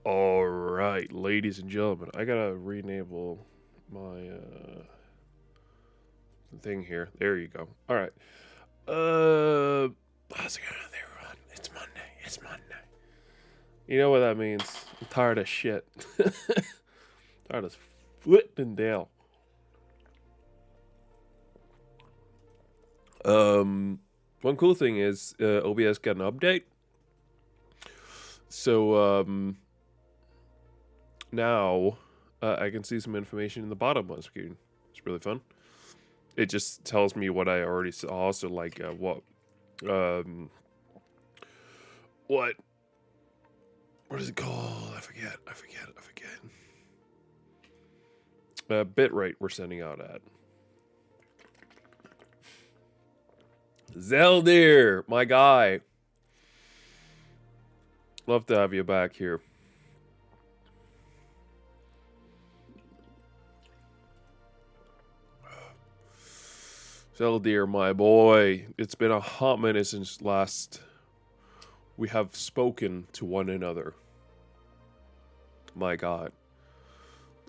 All right, ladies and gentlemen, I gotta re-enable my thing here. There you go. All right. How's it going, everyone? It's Monday. It's Monday. You know what that means? I'm tired of shit. Tired of flipping down. One cool thing is OBS got an update. So now I can see some information in the bottom of the screen. It's really fun. It just tells me what I already saw. So like um what is it called? I forget. Bitrate we're sending out at. Zeldir, my guy. Love to have you back here. Zeldir, my boy. It's been a hot minute since last we have spoken to one another. My god.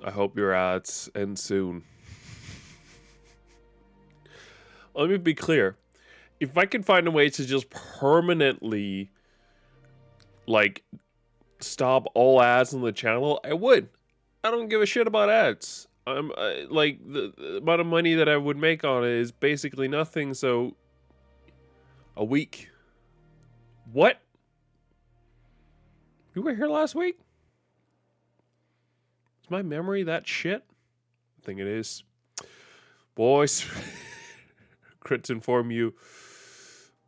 I hope your ads end soon. Let me be clear. If I can find a way to just permanently, like, stop all ads on the channel, I would. I don't give a shit about ads. I'm like the amount of money that I would make on it is basically nothing. So a week. What? You were here last week? Is my memory that shit? I think it is. Boys, crits inform you.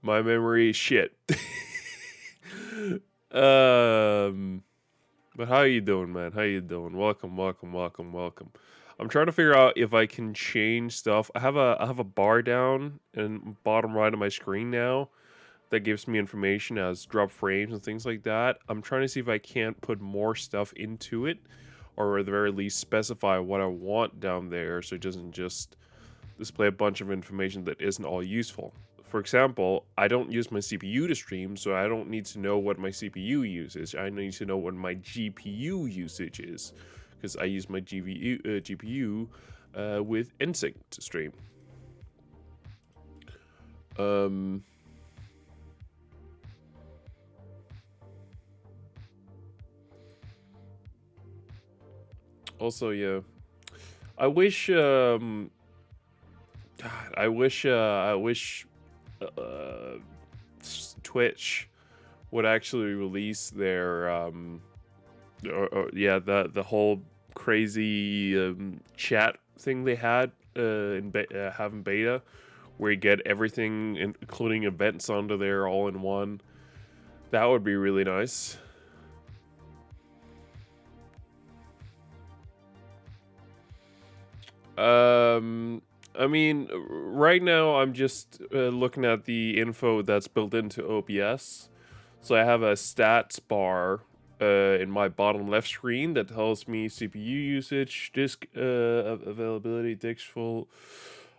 My memory is shit. But how you doing, man? How you doing? Welcome. I'm trying to figure out if I can change stuff. I have a bar down in bottom right of my screen now that gives me information as drop frames and things like that. I'm trying to see if I can't put more stuff into it, or at the very least specify what I want down there so it doesn't just display a bunch of information that isn't all useful. For example, I don't use my CPU to stream, so I don't need to know what my CPU uses. I need to know what my GPU usage is, because I use my GPU with NSYNC to stream. Also, yeah, I wish. I wish. Twitch would actually release their yeah, the whole crazy chat thing they had having beta, where you get everything including events onto there all in one. That would be really nice. I mean, right now I'm just looking at the info that's built into OBS. So I have a stats bar in my bottom left screen that tells me CPU usage, disk availability, disk full,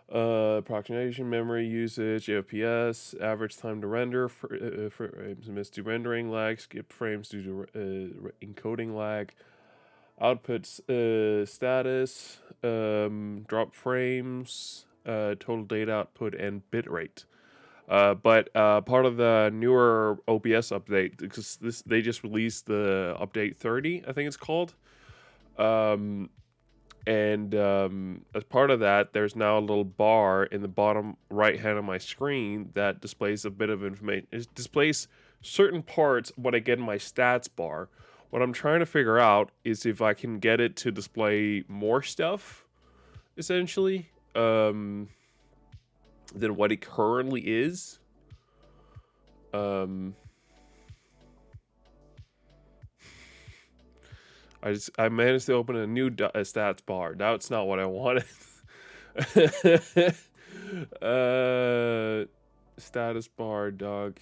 approximation, memory usage, FPS, average time to render, frames missed due to rendering lag, skip frames due to encoding lag, output status, drop frames, total data output, and bitrate. But part of the newer OBS update, because they just released the update 30, I think it's called. And as part of that, there's now a little bar in the bottom right hand of my screen that displays a bit of information. It displays certain parts of what I get in my stats bar. What I'm trying to figure out is if I can get it to display more stuff, essentially, than what it currently is. I managed to open a new stats bar. Now it's not what I wanted. Status bar, dog.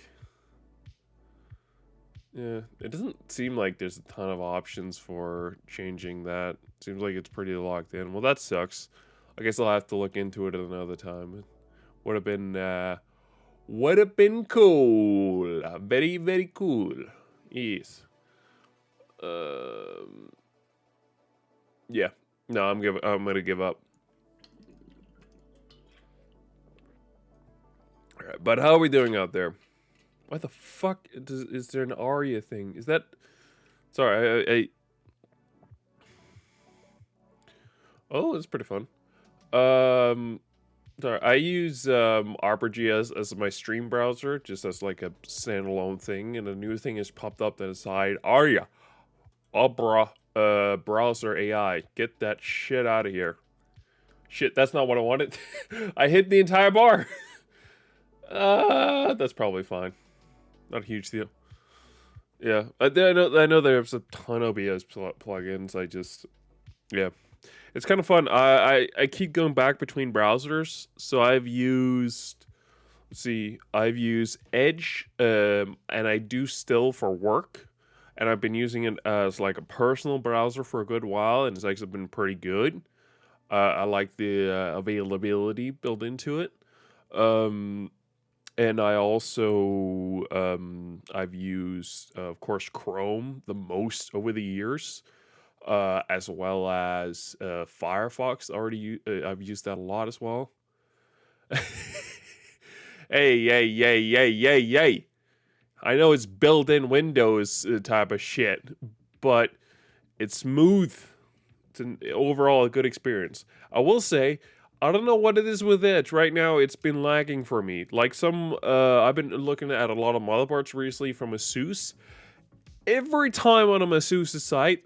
Yeah, it doesn't seem like there's a ton of options for changing that. Seems like it's pretty locked in. Well, that sucks. I guess I'll have to look into it at another time. Would have been cool. Very, very cool. Yes. Um, yeah. No, I'm gonna give up. All right, but how are we doing out there? Why the fuck is there an Aria thing? Is that? Sorry, oh, it's pretty fun. Um, sorry, I use ArborGS as my stream browser, just as like a standalone thing, and a new thing has popped up to the side. Aria, Opera, browser AI. Get that shit out of here. Shit, that's not what I wanted. I hit the entire bar. That's probably fine. Not a huge deal. Yeah, I know there's a ton of OBS plugins. Yeah, it's kind of fun. I keep going back between browsers. So I've used Edge, and I do still for work, and I've been using it as like a personal browser for a good while, and it's actually been pretty good. I like the availability built into it. Um, and I also I've used, of course, Chrome the most over the years, as well as Firefox. I've used that a lot as well. Hey, yay, yay, yay, yay, yay! I know it's built-in Windows type of shit, but it's smooth. It's an overall a good experience. I will say, I don't know what it is with Edge right now. It's been lagging for me. Like I've been looking at a lot of motherboards recently from ASUS. Every time on a ASUS site,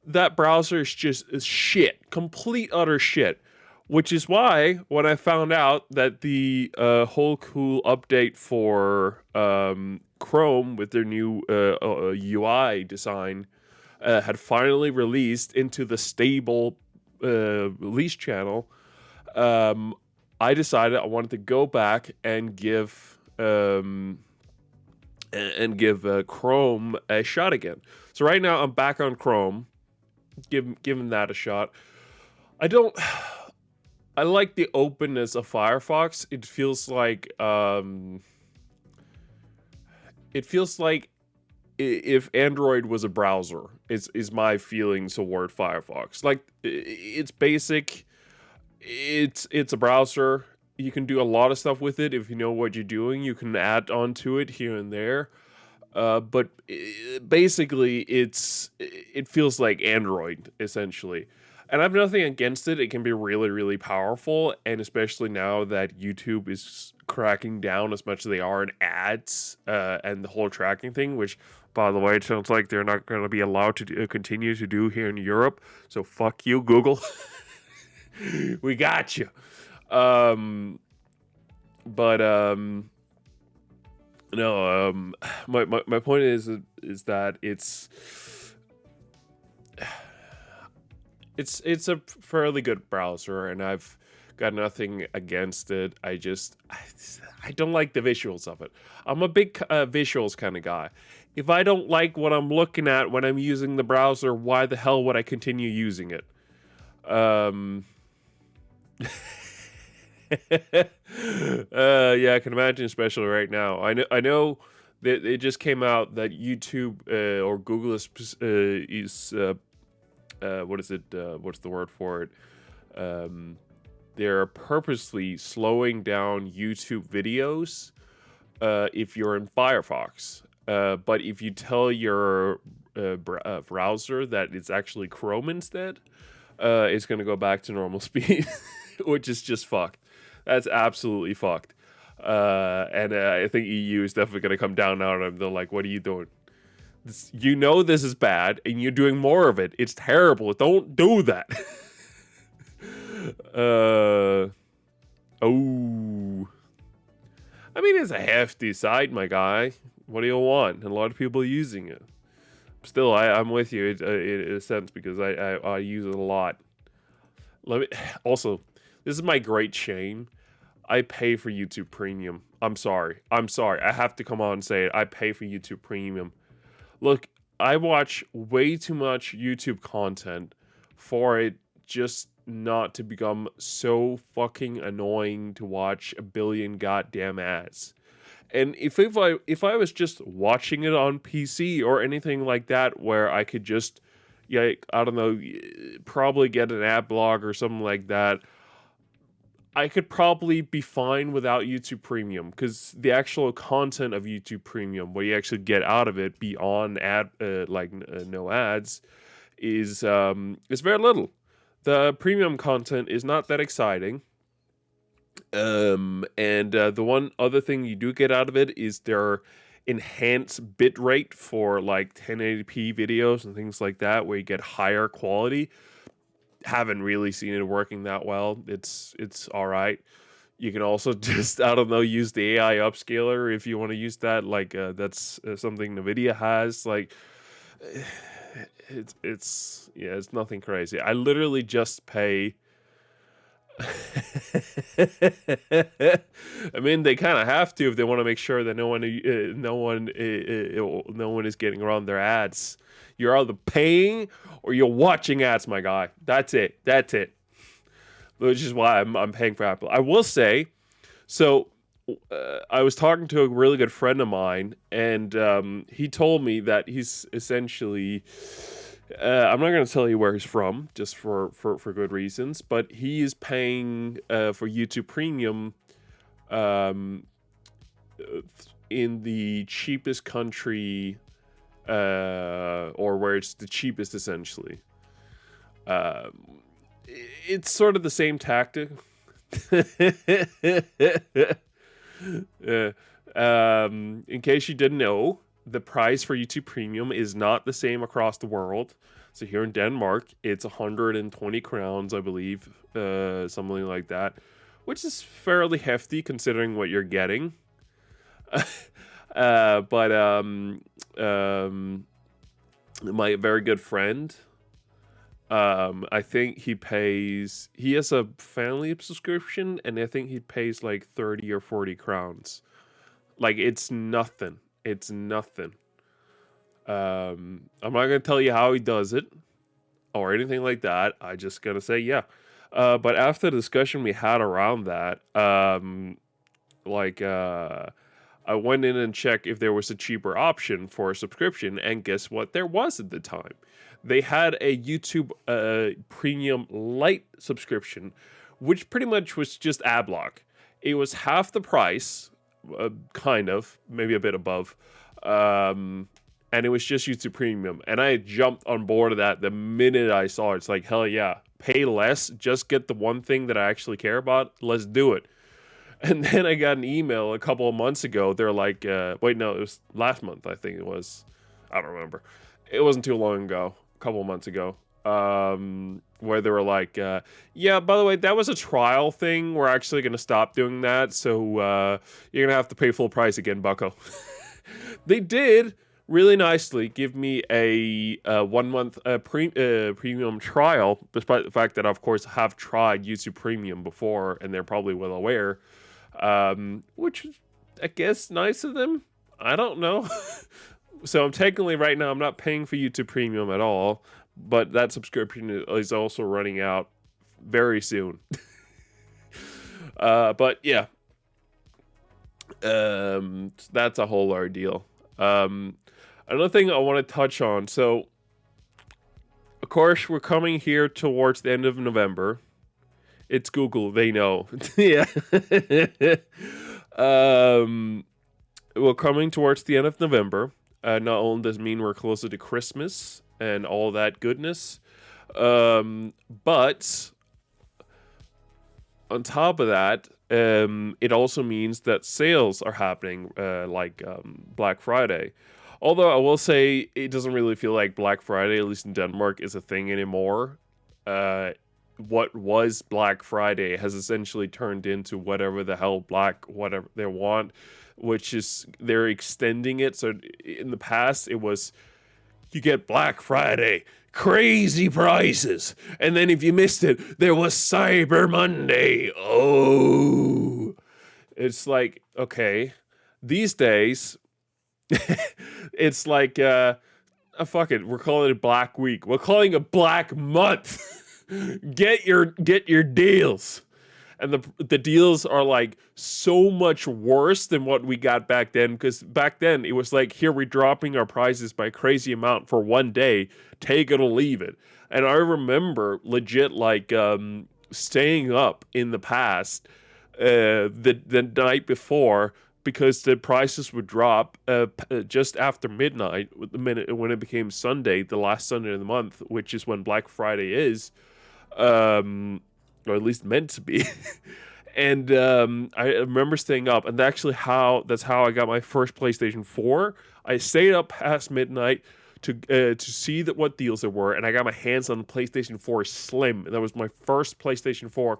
that browser is shit, complete utter shit. Which is why when I found out that the whole cool update for Chrome with their new UI design had finally released into the stable release channel, um, I decided I wanted to go back and give Chrome a shot again. So right now I'm back on Chrome, giving that a shot. I don't. I like the openness of Firefox. It feels like if Android was a browser. Is my feeling toward Firefox. Like it's basic. It's a browser. You can do a lot of stuff with it if you know what you're doing. You can add on to it here and there. But basically, it feels like Android essentially, and I have nothing against it. It can be really, really powerful, and especially now that YouTube is cracking down as much as they are in ads and the whole tracking thing. Which, by the way, it sounds like they're not going to be allowed to continue to do here in Europe. So fuck you, Google. We got you. Um, but No, my point is that it's a fairly good browser, and I've got nothing against it. I don't like the visuals of it. I'm a big visuals kind of guy. If I don't like what I'm looking at when I'm using the browser, why the hell would I continue using it? Um, yeah, I can imagine, especially right now. I know that it just came out that YouTube or Google is what is it? What's the word for it? Um, they're purposely slowing down YouTube videos if you're in Firefox. But if you tell your browser that it's actually Chrome instead, it's going to go back to normal speed, which is just fucked. That's absolutely fucked. And I think EU is definitely going to come down on them. They're like, what are you doing? You know this is bad, and you're doing more of it. It's terrible. Don't do that. uh, oh. I mean, it's a hefty site, my guy. What do you want? And a lot of people are using it. Still, I'm with you in a sense because I use it a lot. Let me also. This is my great shame. I pay for YouTube Premium. I'm sorry. I have to come on and say it. I pay for YouTube Premium. Look, I watch way too much YouTube content for it just not to become so fucking annoying to watch a billion goddamn ads. And if I was just watching it on PC or anything like that, where I could just, yeah, I don't know, probably get an ad block or something like that, I could probably be fine without YouTube Premium, because the actual content of YouTube Premium, what you actually get out of it beyond no ads, is very little. The premium content is not that exciting. And the one other thing you do get out of it is their enhanced bit rate for like 1080p videos and things like that, where you get higher quality. Haven't really seen it working that well. It's all right. You can also just, I don't know, use the AI upscaler if you want to use that. Like that's something NVIDIA has. Like it's yeah, it's nothing crazy. I literally just pay. I mean, they kind of have to if they want to make sure that no one is getting around their ads. You're either paying or you're watching ads, my guy. That's it. That's it. Which is why I'm paying for Apple. I will say, so I was talking to a really good friend of mine, and he told me that he's essentially. I'm not going to tell you where he's from, just for good reasons, but he is paying for YouTube Premium um, in the cheapest country, or where it's the cheapest, essentially. Um, it's sort of the same tactic. In case you didn't know, the price for YouTube Premium is not the same across the world. So here in Denmark, it's 120 crowns, I believe, something like that, which is fairly hefty considering what you're getting. But my very good friend, I think he has a family subscription, and I think he pays like 30 or 40 crowns. Like, it's nothing. It's nothing. I'm not gonna tell you how he does it or anything like that. I just gonna say yeah. But after the discussion we had around that, like I went in and checked if there was a cheaper option for a subscription, and guess what? There was at the time. They had a YouTube Premium Lite subscription, which pretty much was just AdBlock. It was half the price, kind of, maybe a bit above, and it was just YouTube Premium. And I jumped on board of that the minute I saw it. It's like, hell yeah, pay less, just get the one thing that I actually care about. Let's do it. And then I got an email a couple of months ago. They're like, wait, no, it was last month, I think it was. I don't remember. It wasn't too long ago, a couple of months ago, where they were like, yeah, by the way, that was a trial thing. We're actually going to stop doing that. So you're going to have to pay full price again, bucko. They did really nicely give me a 1 month premium trial, despite the fact that I, of course, have tried YouTube Premium before, and they're probably well aware. Which is, I guess, nice of them. I don't know. So I'm technically right now, I'm not paying for YouTube Premium at all, but that subscription is also running out very soon. But yeah, that's a whole ordeal. Another thing I want to touch on. So, of course, we're coming here towards the end of November. It's Google, they know. Yeah. We're coming towards the end of November. Not only does it mean we're closer to Christmas and all that goodness, but on top of that, it also means that sales are happening, like Black Friday. Although I will say it doesn't really feel like Black Friday, at least in Denmark, is a thing anymore. What was Black Friday has essentially turned into whatever the hell whatever they want, which is they're extending it. So in the past, it was you get Black Friday, crazy prices, and then if you missed it, there was Cyber Monday. Oh, it's like, okay, these days, it's like fuck it, we're calling it Black Week. We're calling it Black Month. Get your deals. and the deals are like so much worse than what we got back then, because back then it was like, here we're dropping our prices by a crazy amount for one day, take it or leave it. And I remember legit like staying up in the past the night before, because the prices would drop just after midnight, the minute when it became Sunday, the last Sunday of the month, which is when Black Friday is, or at least meant to be. And I remember staying up, and that's how I got my first PlayStation 4. I stayed up past midnight to see what deals there were, and I got my hands on the PlayStation 4 Slim. That was my first PlayStation 4.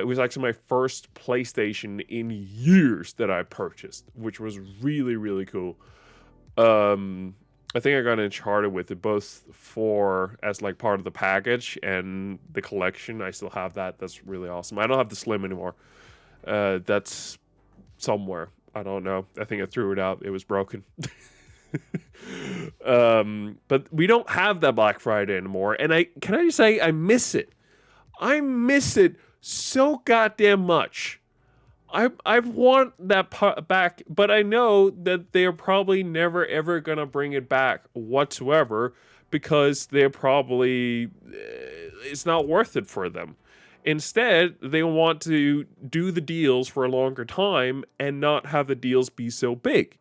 It was actually my first PlayStation in years that I purchased, which was really, really cool. I think I got Uncharted with it, both as like part of the package and the collection. I still have that. That's really awesome. I don't have the Slim anymore. That's somewhere. I don't know. I think I threw it out. It was broken. But we don't have that Black Friday anymore. And can I just say, I miss it. I miss it so goddamn much. I want that back, but I know that they're probably never ever gonna bring it back whatsoever, because they're probably it's not worth it for them. Instead, they want to do the deals for a longer time and not have the deals be so big.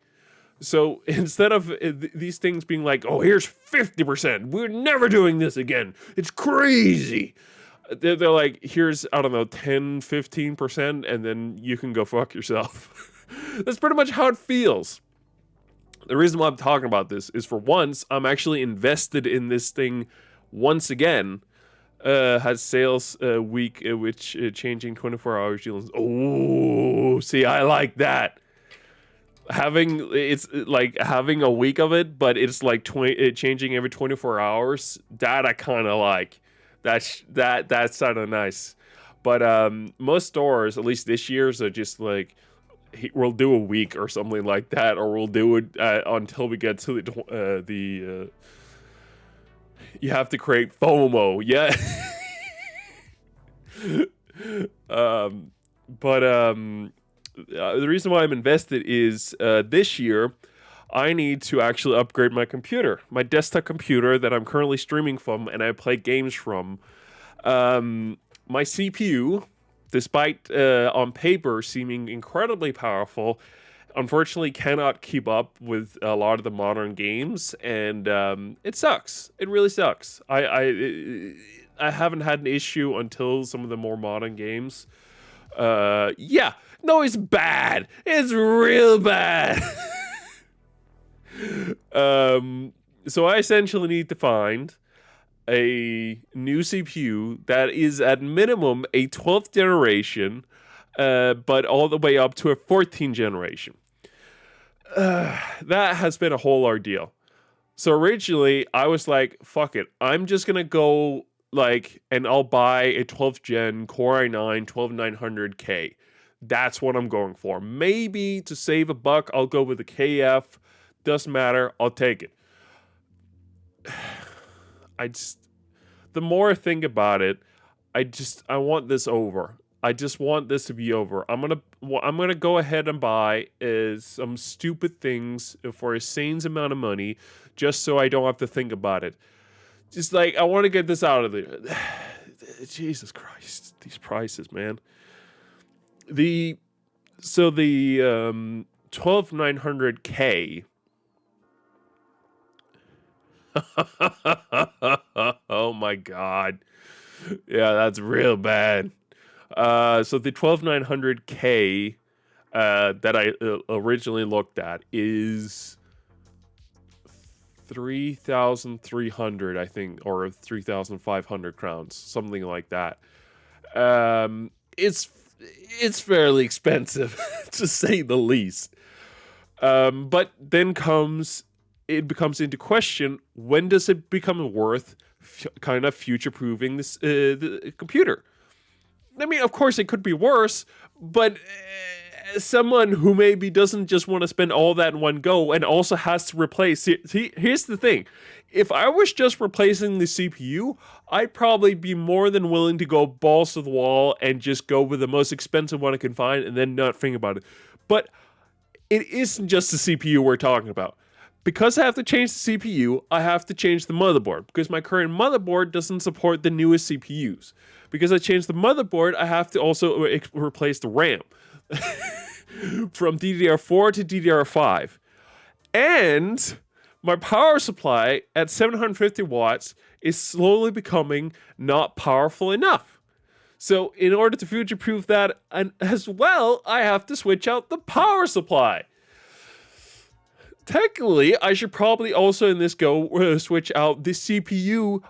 So instead of these things being like, oh, here's 50%, we're never doing this again, it's crazy. They're like, here's, I don't know, 10, 15%, and then you can go fuck yourself. That's pretty much how it feels. The reason why I'm talking about this is, for once, I'm actually invested in this thing once again. Has sales week, which changing 24 hours deals. Oh, see, I like that. It's like having a week of it, but it's like changing every 24 hours. That I kind of like. That sounded nice. But most stores, at least this year's, are just like, we'll do a week or something like that, or we'll do it until we get to the you have to create FOMO, yeah. The reason why I'm invested is this year I need to actually upgrade my computer, my desktop computer that I'm currently streaming from and I play games from. My CPU, despite on paper seeming incredibly powerful, unfortunately cannot keep up with a lot of the modern games, and it sucks. It really sucks. I haven't had an issue until some of the more modern games. Yeah, no, it's bad. It's real bad. So I essentially need to find a new CPU that is at minimum a 12th generation, but all the way up to a 14th generation. That has been a whole ordeal. So originally I was like, fuck it, I'm just gonna go and I'll buy a 12th gen Core i9 12900K. That's what I'm going for. Maybe to save a buck, I'll go with the KF. Doesn't matter. I'll take it. The more I think about it, I want this over. I just want this to be over. I'm gonna go ahead and buy some stupid things for a sane amount of money, just so I don't have to think about it. Just like, I want to get this out of there. Jesus Christ, these prices, man. The 12900K. Oh my god. Yeah, that's real bad. So the 12900K that I originally looked at is 3,300, I think, or 3,500 crowns, something like that. It's fairly expensive, to say the least. But then it becomes into question, when does it become worth kind of future-proofing this the computer? I mean, of course, it could be worse, but someone who maybe doesn't just want to spend all that in one go and also has to replace. See, here's the thing. If I was just replacing the CPU, I'd probably be more than willing to go balls to the wall and just go with the most expensive one I can find and then not think about it. But it isn't just the CPU we're talking about. Because I have to change the CPU, I have to change the motherboard because my current motherboard doesn't support the newest CPUs. Because I changed the motherboard, I have to also replace the RAM from DDR4 to DDR5. And my power supply at 750 watts is slowly becoming not powerful enough. So, in order to future proof that, and as well, I have to switch out the power supply. Technically, I should probably also in this go switch out the CPU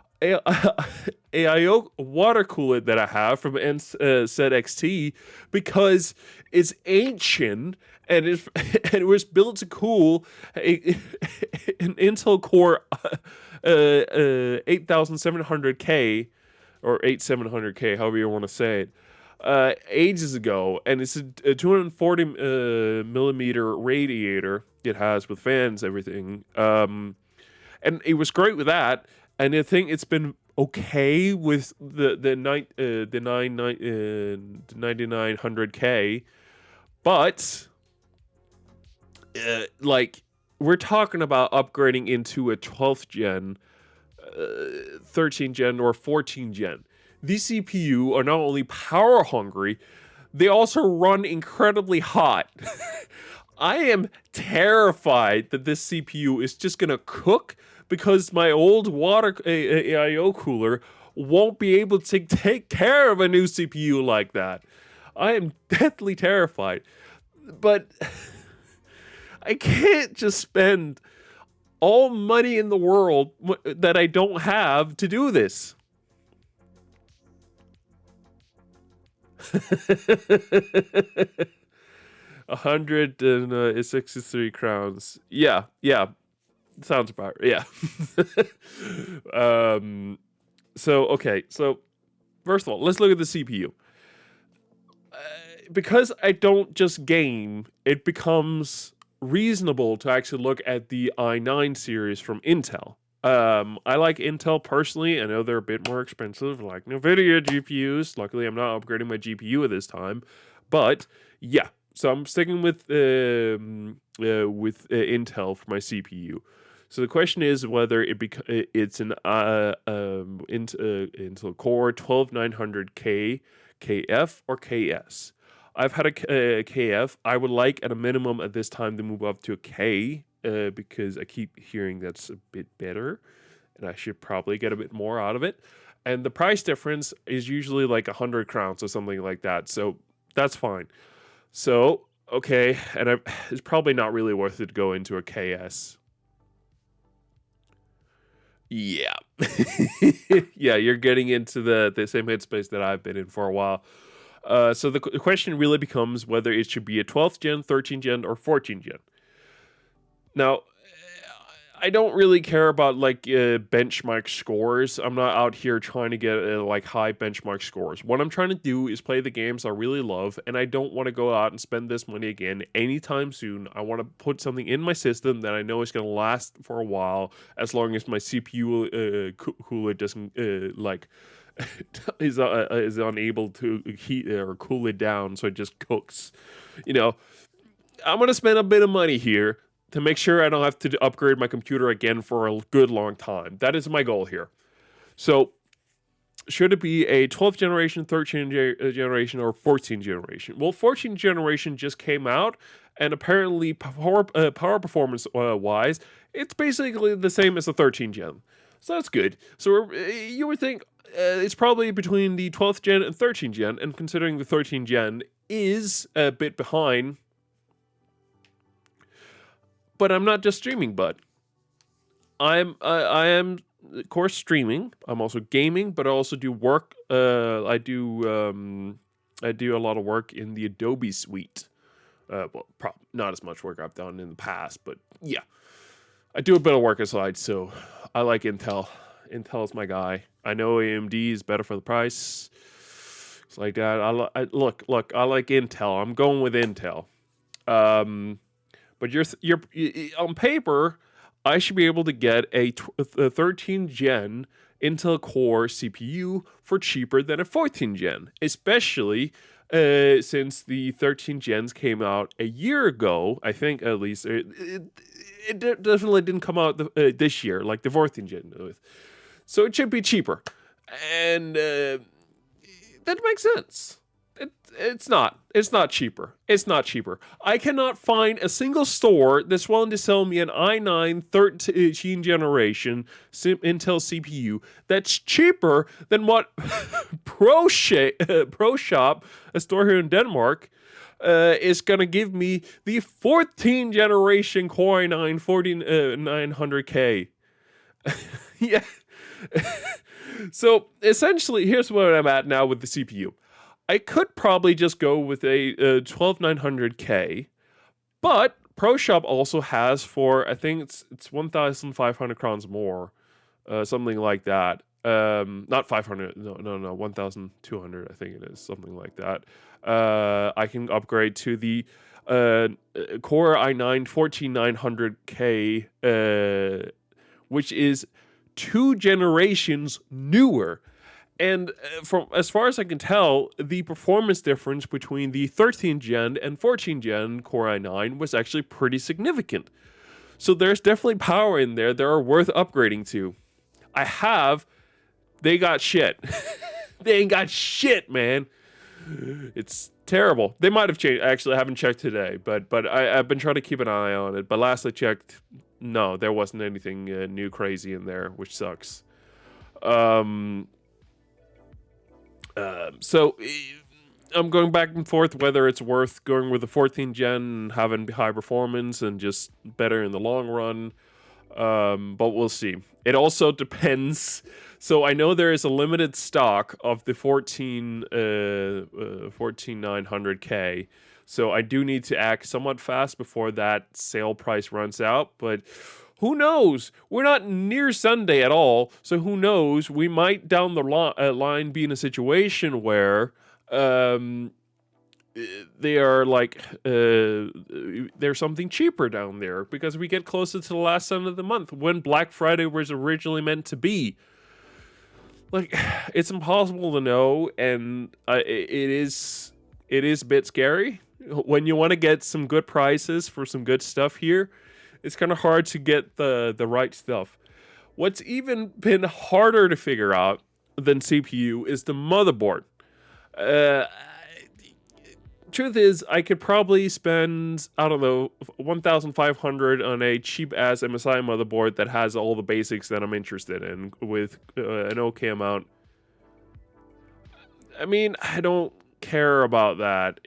AIO water cooler that I have from NZXT because it's ancient and it was built to cool an Intel Core 8700K or 8700K, however you want to say it. Ages ago, and it's a 240 millimeter radiator it has with fans, everything. And it was great with that. And I think it's been okay with the 9900K, but like we're talking about upgrading into a 12th gen, 13 gen, or 14 gen. These CPU are not only power hungry, they also run incredibly hot. I am terrified that this CPU is just gonna cook because my old water AIO cooler won't be able to take care of a new CPU like that. I am deathly terrified. But I can't just spend all money in the world that I don't have to do this. 163 crowns. Yeah, sounds about right. Yeah. Okay. So first of all, let's look at the CPU. Because I don't just game, it becomes reasonable to actually look at the i9 series from Intel. I like Intel personally. I know they're a bit more expensive, like NVIDIA GPUs. Luckily, I'm not upgrading my GPU at this time. But yeah, so I'm sticking with Intel for my CPU. So the question is whether it's an Intel Core 12900K, KF, or KS. I've had a KF. I would like at a minimum at this time to move up to a K because I keep hearing that's a bit better and I should probably get a bit more out of it. And the price difference is usually like 100 crowns or something like that. So that's fine. So, okay. And it's probably not really worth it to go into a KS. Yeah. Yeah, you're getting into the same headspace that I've been in for a while. So the question really becomes whether it should be a 12th gen, 13th gen, or 14th gen. Now, I don't really care about like benchmark scores. I'm not out here trying to get like high benchmark scores. What I'm trying to do is play the games I really love, and I don't want to go out and spend this money again anytime soon. I want to put something in my system that I know is going to last for a while, as long as my CPU cooler doesn't like is unable to heat or cool it down, so it just cooks. You know, I'm gonna spend a bit of money here to make sure I don't have to upgrade my computer again for a good long time. That is my goal here. So, should it be a 12th generation, 13th generation, or 14th generation? Well, 14th generation just came out, and apparently, power performance wise, it's basically the same as the 13th gen. So that's good. So you would think it's probably between the 12th gen and 13th gen, and considering the 13th gen is a bit behind. But I'm not just streaming, bud. I am of course streaming. I'm also gaming, but I also do work. I do a lot of work in the Adobe suite. Well, not as much work I've done in the past, but yeah, I do a bit of work aside. So I like Intel. Intel is my guy. I know AMD is better for the price. It's like that. Look. I like Intel. I'm going with Intel. Um, but on paper, I should be able to get a 13 gen Intel Core CPU for cheaper than a 14 gen, especially since the 13 gens came out a year ago. I think at least it definitely didn't come out this year like the 14 gen. So it should be cheaper, and that makes sense. It's not. It's not cheaper. It's not cheaper. I cannot find a single store that's willing to sell me an i9 13 generation Intel CPU that's cheaper than what Pro Shop, a store here in Denmark, is going to give me the 14 generation Core i9 4900K. Yeah. So essentially, here's where I'm at now with the CPU. I could probably just go with a 12900K, but ProShop also has for I think it's 1,500 crowns more, something like that. Not 500, no, 1,200. I think it is something like that. I can upgrade to the Core i9 14900K, which is 2 generations newer. And from as far as I can tell, the performance difference between the 13 gen and 14 gen Core i9 was actually pretty significant. So there's definitely power in there that are worth upgrading to. They got shit. They ain't got shit, man. It's terrible. They might have changed. Actually, I haven't checked today, but I've been trying to keep an eye on it. But last I checked, no, there wasn't anything new crazy in there, which sucks. So I'm going back and forth whether it's worth going with the 14 gen and having high performance and just better in the long run. But we'll see. It also depends. So I know there is a limited stock of the 14900K. So I do need to act somewhat fast before that sale price runs out. But who knows? We're not near Sunday at all. So who knows? We might down the line be in a situation where they are like there's something cheaper down there because we get closer to the last Sunday of the month when Black Friday was originally meant to be. Like, it's impossible to know, and it is a bit scary when you want to get some good prices for some good stuff here. It's kind of hard to get the right stuff. What's even been harder to figure out than CPU is the motherboard. Truth is, I could probably spend, I don't know, 1,500 on a cheap-ass MSI motherboard that has all the basics that I'm interested in with an okay amount. I mean, I don't care about that.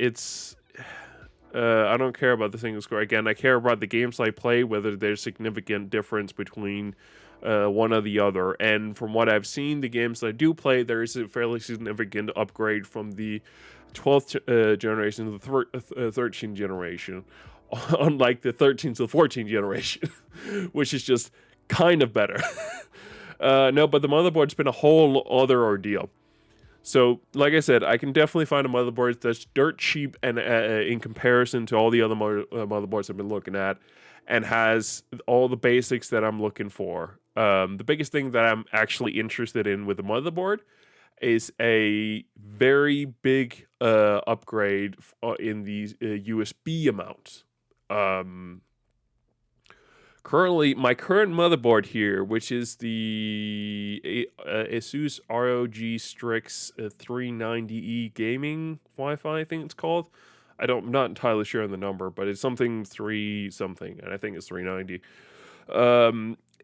I don't care about the single score. Again, I care about the games I play, whether there's significant difference between one or the other. And from what I've seen, the games that I do play, there is a fairly significant upgrade from the 12th generation to the 13th generation, unlike the 13th to the 14th generation, which is just kind of better. No, but the motherboard's been a whole other ordeal. So, like I said, I can definitely find a motherboard that's dirt cheap and in comparison to all the other motherboards I've been looking at, and has all the basics that I'm looking for. The biggest thing that I'm actually interested in with the motherboard is a very big upgrade in the USB amount. Currently, my current motherboard here, which is the Asus ROG Strix 390E gaming Wi-Fi, I think it's called. I'm not entirely sure on the number, but it's something 3 something, and I think it's 390.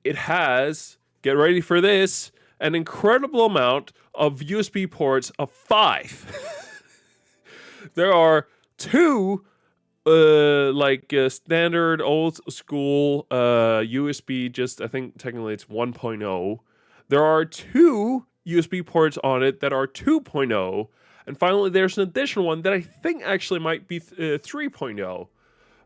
It has, get ready for this, an incredible amount of USB ports of 5. There are 2 standard old school USB, just I think technically it's 1.0. There are 2 USB ports on it that are 2.0, and finally there's an additional one that I think actually might be 3.0,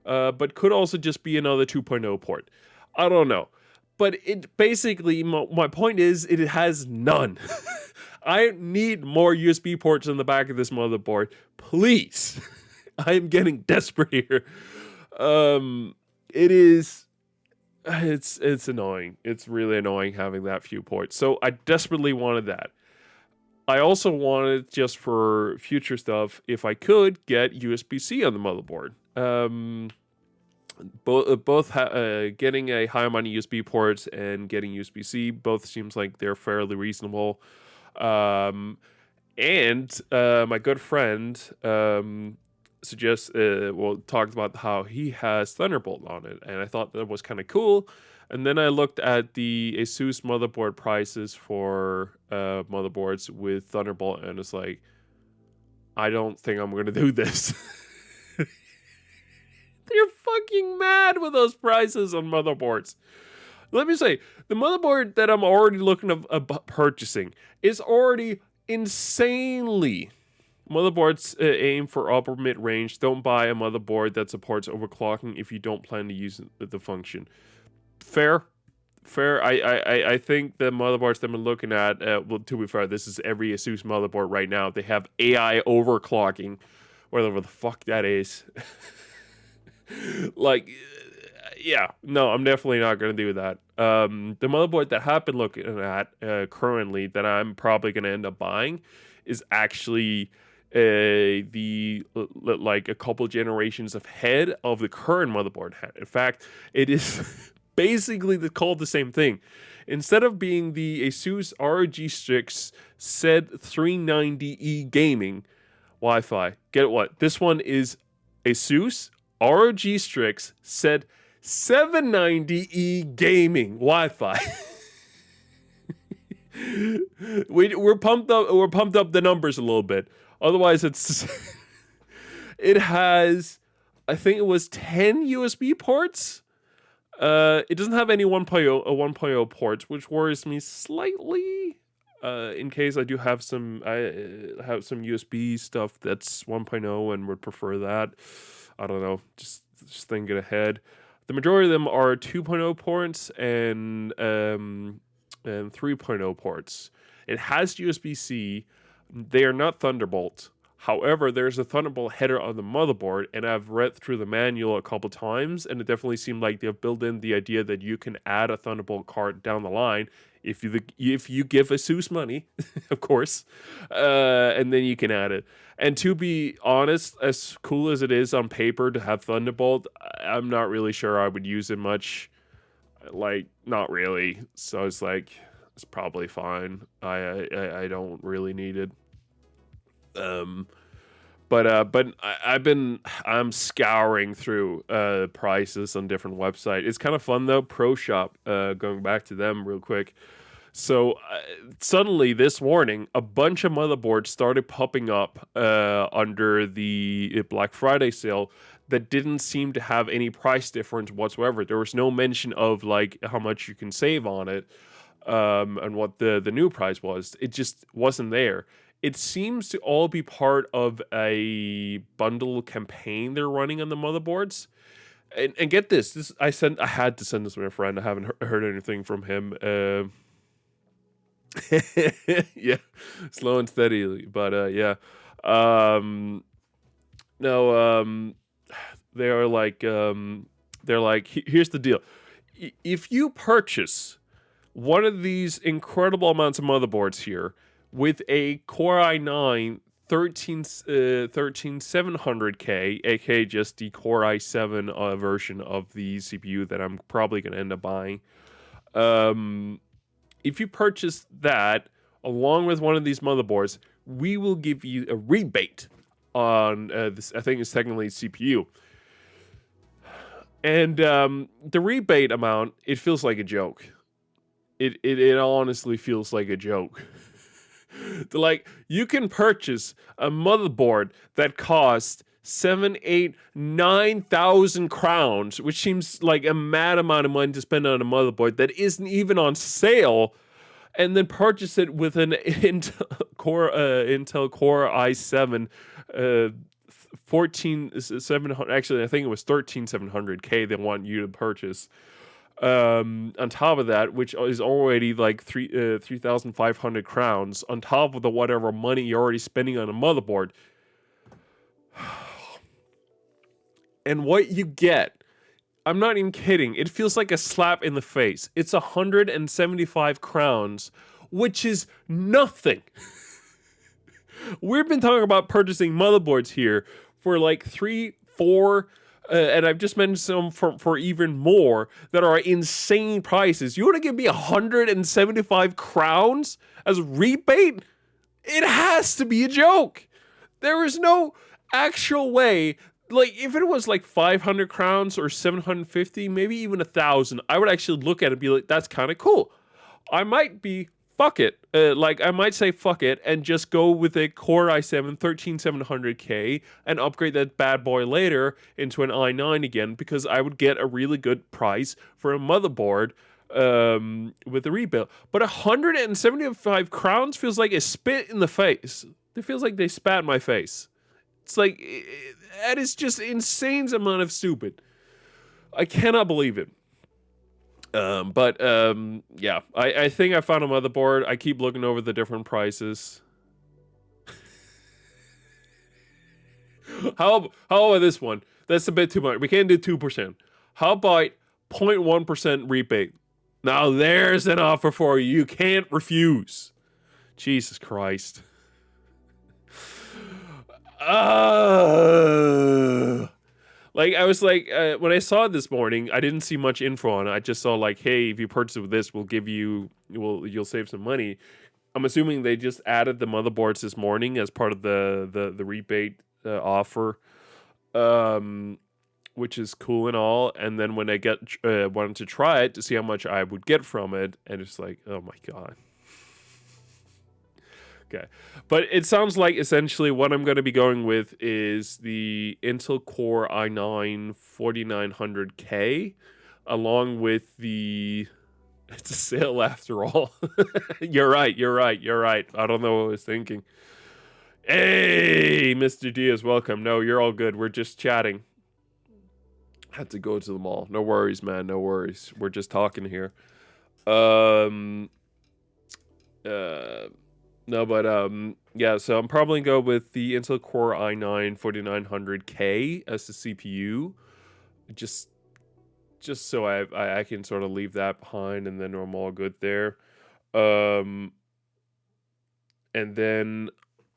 but could also just be another 2.0 port. I don't know. But it basically, my point is, it has none. I need more USB ports in the back of this motherboard. Please. I am getting desperate here. Um, it is it's annoying. It's really annoying having that few ports. So I desperately wanted that. I also wanted, just for future stuff, if I could get USB-C on the motherboard. Getting a high amount of USB ports and getting USB-C both seems like they're fairly reasonable. Um, and my good friend talked about how he has Thunderbolt on it, and I thought that was kind of cool. And then I looked at the Asus motherboard prices for motherboards with Thunderbolt, and it's like, I don't think I'm gonna do this. They're fucking mad with those prices on motherboards. Let me say, the motherboard that I'm already looking at purchasing is already insanely. Motherboards aim for upper mid-range. Don't buy a motherboard that supports overclocking if you don't plan to use the function. Fair. I think the motherboards that I'm looking at, well, to be fair, this is every Asus motherboard right now. They have AI overclocking, whatever the fuck that is. Like, yeah, no, I'm definitely not going to do that. The motherboard that I've been looking at currently that I'm probably going to end up buying is actually like a couple generations ahead of the current motherboard. In fact, it is basically called the same thing. Instead of being the Asus ROG Strix Z390E Gaming Wi-Fi, get what? This one is Asus ROG Strix Z790E Gaming Wi-Fi. We're pumped up. We're pumped up the numbers a little bit. Otherwise, it has, I think it was 10 USB ports. It doesn't have any 1.0 ports, which worries me slightly. In case I have some USB stuff that's 1.0 and would prefer that. I don't know. Just thinking ahead. The majority of them are 2.0 ports and 3.0 ports. It has USB-C. They are not Thunderbolt. However, there's a Thunderbolt header on the motherboard, and I've read through the manual a couple times, and it definitely seemed like they've built in the idea that you can add a Thunderbolt card down the line if you give Asus money, of course, and then you can add it. And to be honest, as cool as it is on paper to have Thunderbolt, I'm not really sure I would use it much. Like, not really. So it's like, it's probably fine. I don't really need it. But I'm scouring through prices on different websites. It's kind of fun though. Pro Shop, going back to them real quick. So suddenly this morning, a bunch of motherboards started popping up under the Black Friday sale that didn't seem to have any price difference whatsoever. There was no mention of like how much you can save on it, and what the new price was. It just wasn't there. It seems to all be part of a bundle campaign they're running on the motherboards. And get this, I had to send this to my friend. I haven't heard anything from him. Yeah, slow and steady, but yeah. Um, no, they're like, here's the deal. If you purchase one of these incredible amounts of motherboards here with a Core i9 13700K, aka just the Core i7 version of the CPU that I'm probably going to end up buying. If you purchase that along with one of these motherboards, we will give you a rebate on this. I think it's technically CPU. And the rebate amount, it feels like a joke. It honestly feels like a joke. Like, you can purchase a motherboard that costs 7, 8, 9,000 crowns, which seems like a mad amount of money to spend on a motherboard that isn't even on sale, and then purchase it with an Intel Core i7 14700. Actually, I think it was 13700K they want you to purchase. On top of that, which is already like 3,500 crowns on top of the whatever money you're already spending on a motherboard. And what you get, I'm not even kidding, it feels like a slap in the face. It's 175 crowns, which is nothing. We've been talking about purchasing motherboards here for like 3, 4, and I've just mentioned some for even more that are insane prices. You want to give me 175 crowns as rebate? It has to be a joke. There is no actual way. Like, if it was like 500 crowns or 750, maybe even 1,000, I would actually look at it and be like, that's kind of cool. I might be fuck it. Like, I might say fuck it and just go with a Core i7 13700K and upgrade that bad boy later into an i9 again, because I would get a really good price for a motherboard with the rebuild. But 175 crowns feels like a spit in the face. It feels like they spat in my face. It's like, that is just insane amount of stupid. I cannot believe it. Yeah, I think I found a motherboard. I keep looking over the different prices. How about this one? That's a bit too much. We can't do 2%. How about 0.1% rebate? Now there's an offer for you. You can't refuse. Jesus Christ. Like, I was like, when I saw it this morning, I didn't see much info on it. I just saw like, hey, if you purchase with this, you'll save some money. I'm assuming they just added the motherboards this morning as part of the rebate offer, which is cool and all. And then when I wanted to try it to see how much I would get from it, and it's like, oh my god. Okay, but it sounds like essentially what I'm going to be going with is the Intel Core i9 4900K, along with the... It's a sale after all. You're right. I don't know what I was thinking. Hey, Mr. Diaz, welcome. No, you're all good. We're just chatting. Had to go to the mall. No worries, man. No worries. We're just talking here. No, but yeah, so I'm probably going to go with the Intel Core i9 4900K as the CPU. Just so I can sort of leave that behind, and then I'm all good there. And then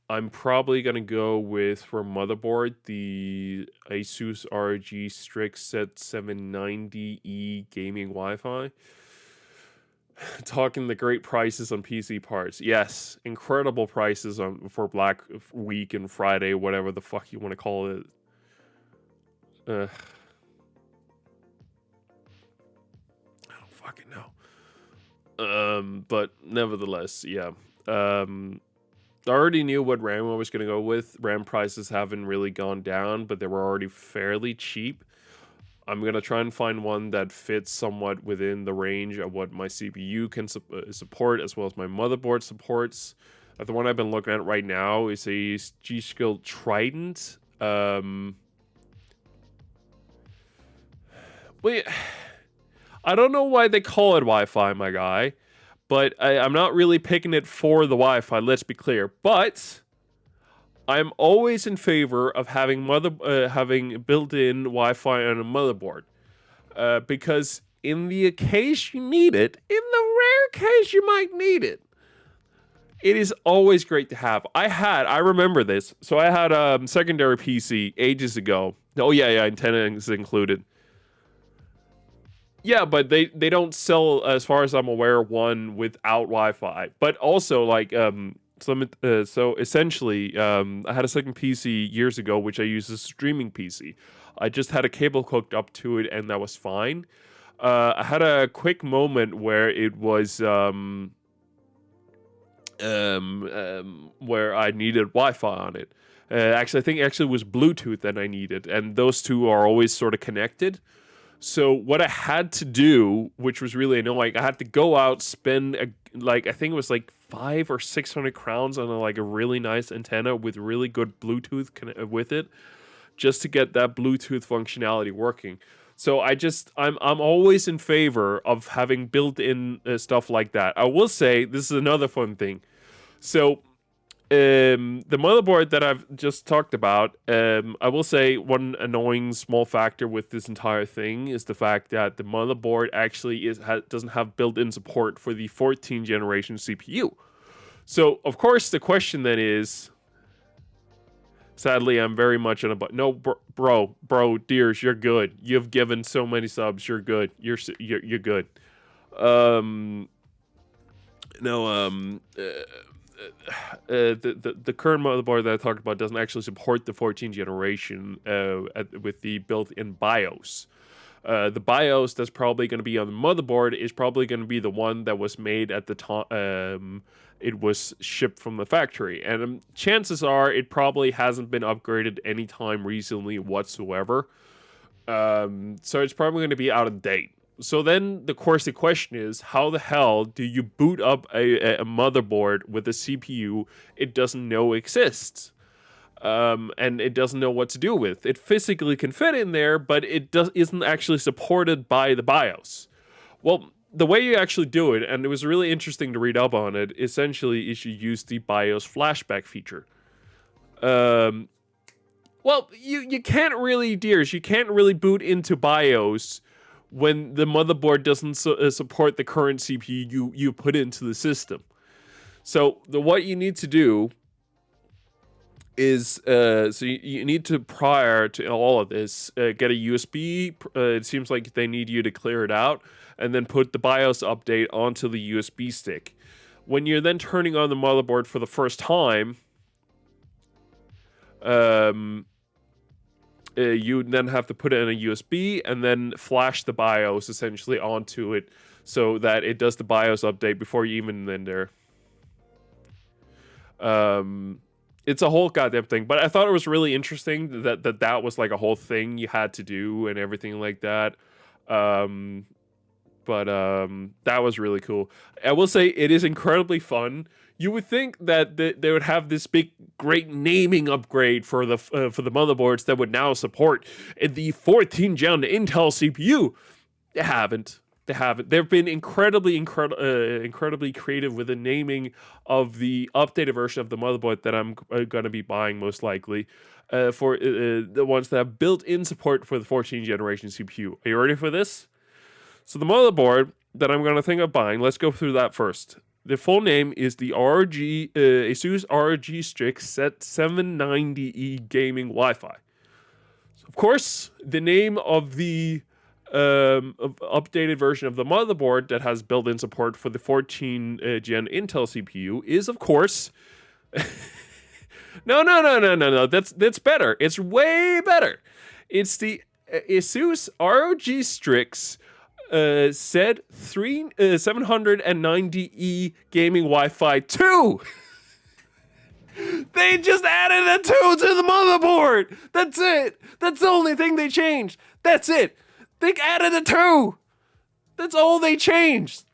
I'm probably going to go with, for motherboard, the Asus ROG Strix Z790E gaming Wi-Fi. Talking the great prices on PC parts. Yes, incredible prices for Black Week and Friday, whatever the fuck you want to call it. I don't fucking know. But nevertheless, yeah. I already knew what RAM I was going to go with. RAM prices haven't really gone down, but they were already fairly cheap. I'm going to try and find one that fits somewhat within the range of what my CPU can support, as well as my motherboard supports. The one I've been looking at right now is a G-Skill Trident. Wait, I don't know why they call it Wi-Fi, my guy, but I'm not really picking it for the Wi-Fi, let's be clear. But I'm always in favor of having built-in Wi-Fi on a motherboard, because in the case you need it, in the rare case you might need it, it is always great to have. I remember this. So I had a secondary PC ages ago. Oh yeah, antenna is included. Yeah, but they don't sell, as far as I'm aware, one without Wi-Fi. But also, like, so essentially, I had a second PC years ago, which I used as a streaming PC. I just had a cable hooked up to it, and that was fine. I had a quick moment where it was where I needed Wi-Fi on it. Actually, I think it was Bluetooth that I needed, and those two are always sort of connected. So what I had to do, which was really annoying, I had to go out, spend I think it was like 500 or 600 crowns on a really nice antenna with really good Bluetooth with it, just to get that Bluetooth functionality working. So I'm always in favor of having built-in stuff like that. I will say this is another fun thing. So the motherboard that I've just talked about, I will say one annoying small factor with this entire thing is the fact that the motherboard actually doesn't have built-in support for the 14th generation CPU. So of course the question then is, sadly I'm very much on a no, bro, Deers, you're good. You've given so many subs. You're good. You're good. No, the current motherboard that I talked about doesn't actually support the 14th generation with the built-in BIOS. The BIOS that's probably going to be on the motherboard is probably going to be the one that was made at the time it was shipped from the factory. And chances are it probably hasn't been upgraded anytime recently whatsoever. So it's probably going to be out of date. So then, of course, the question is, how the hell do you boot up a motherboard with a CPU it doesn't know exists? And it doesn't know what to do with. It physically can fit in there, but it isn't actually supported by the BIOS. Well, the way you actually do it, and it was really interesting to read up on it, essentially is you use the BIOS flashback feature. Well, you can't really, Deers, you can't really boot into BIOS when the motherboard doesn't support the current CPU you put into the system. So what you need to do is you need to, prior to all of this, get a USB. It seems like they need you to clear it out, and then put the BIOS update onto the USB stick. When you're then turning on the motherboard for the first time, you then have to put it in a USB and then flash the BIOS essentially onto it so that it does the BIOS update before you even enter. It's a whole goddamn thing, but I thought it was really interesting that was like a whole thing you had to do and everything like that. That was really cool. I will say it is incredibly fun. You would think that they would have this big, great naming upgrade for the motherboards that would now support the 14th gen Intel CPU. They haven't. They've been incredibly creative with the naming of the updated version of the motherboard that I'm going to be buying most likely for the ones that have built-in support for the 14th generation CPU. Are you ready for this? So the motherboard that I'm going to think of buying, let's go through that first. The full name is the ASUS ROG Strix Z790E Gaming Wi-Fi. So of course, the name of the updated version of the motherboard that has built-in support for the 14th gen Intel CPU is, of course, no. That's better. It's way better. It's the ASUS ROG Strix Z790E Gaming Wi-Fi 2. They just added a 2 to the motherboard. That's it. That's the only thing they changed. That's it. They added a 2. That's all they changed.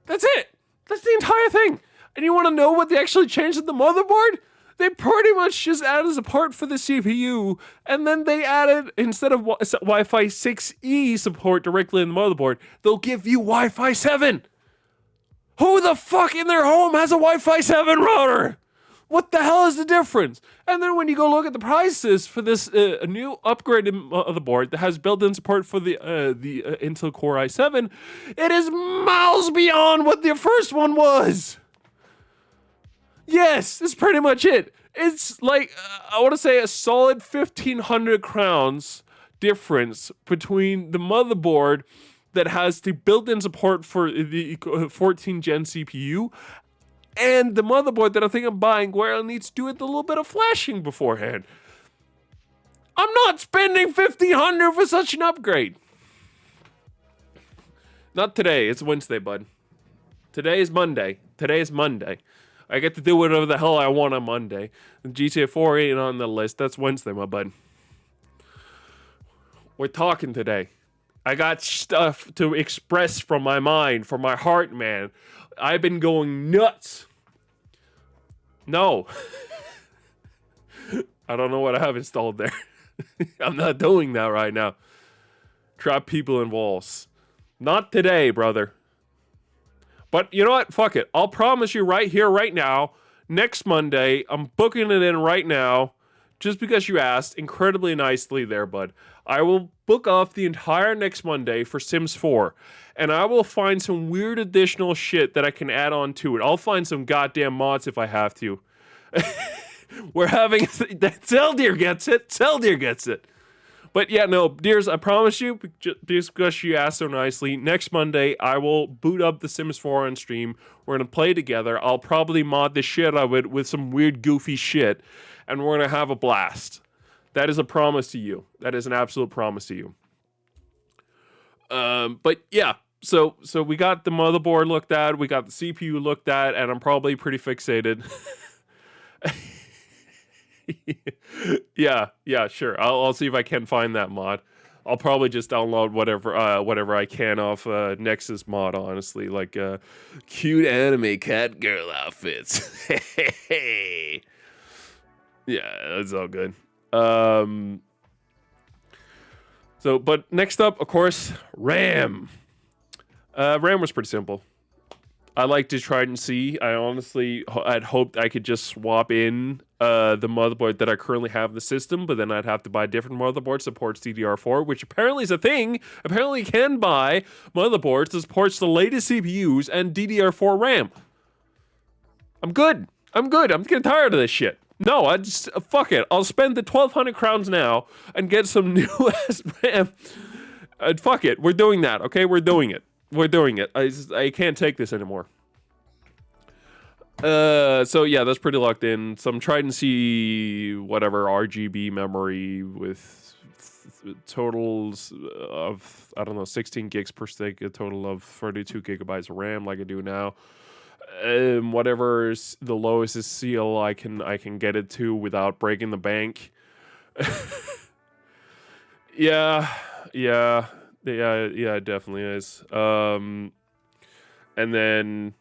That's it. That's the entire thing. And you want to know what they actually changed at the motherboard? They pretty much just added support for the CPU, and then they added, instead of Wi-Fi 6E support directly in the motherboard, they'll give you Wi-Fi 7. Who the fuck in their home has a Wi-Fi 7 router? What the hell is the difference? And then when you go look at the prices for this new upgraded motherboard that has built-in support for the Intel Core i7, it is miles beyond what the first one was. Yes, that's pretty much it. It's like, I want to say a solid 1,500 crowns difference between the motherboard that has the built-in support for the 14th gen CPU and the motherboard that I think I'm buying, where I need to do it a little bit of flashing beforehand. I'm not spending 1,500 for such an upgrade. Not today. It's Wednesday, bud. Today is Monday. I get to do whatever the hell I want on Monday. GTA 4 ain't on the list. That's Wednesday, my bud. We're talking today. I got stuff to express from my mind, from my heart, man. I've been going nuts. No. I don't know what I have installed there. I'm not doing that right now. Trap people in walls. Not today, brother. But you know what? Fuck it. I'll promise you right here, right now, next Monday, I'm booking it in right now, just because you asked incredibly nicely there, bud. I will book off the entire next Monday for Sims 4, and I will find some weird additional shit that I can add on to it. I'll find some goddamn mods if I have to. We're having... Zeldir gets it. Zeldir gets it. But yeah, no, dears, I promise you, just because you asked so nicely, next Monday, I will boot up The Sims 4 on stream. We're going to play together. I'll probably mod the shit out of it with some weird, goofy shit, and we're going to have a blast. That is a promise to you. That is an absolute promise to you. But yeah, so we got the motherboard looked at, we got the CPU looked at, and I'm probably pretty fixated. Yeah, sure. I'll see if I can find that mod. I'll probably just download whatever I can off Nexus mod, honestly, like cute anime cat girl outfits. Yeah, that's all good. So, but next up, of course, RAM. RAM was pretty simple. I like to try and see. I'd hoped I could just swap in the motherboard that I currently have in the system, but then I'd have to buy a different motherboard that supports DDR4, which apparently is a thing. Apparently you can buy motherboards that supports the latest CPUs and DDR4 RAM. I'm good. I'm getting tired of this shit. No, I just, fuck it. I'll spend the 1,200 crowns now and get some new ass RAM. Fuck it. We're doing that, okay? We're doing it. I can't take this anymore. So yeah, that's pretty locked in. Some Trident C, whatever, RGB memory with totals of, I don't know, 16 gigs per stick, a total of 32 gigabytes of RAM like I do now. Whatever the lowest is CL I can get it to without breaking the bank. Yeah, it definitely is. And then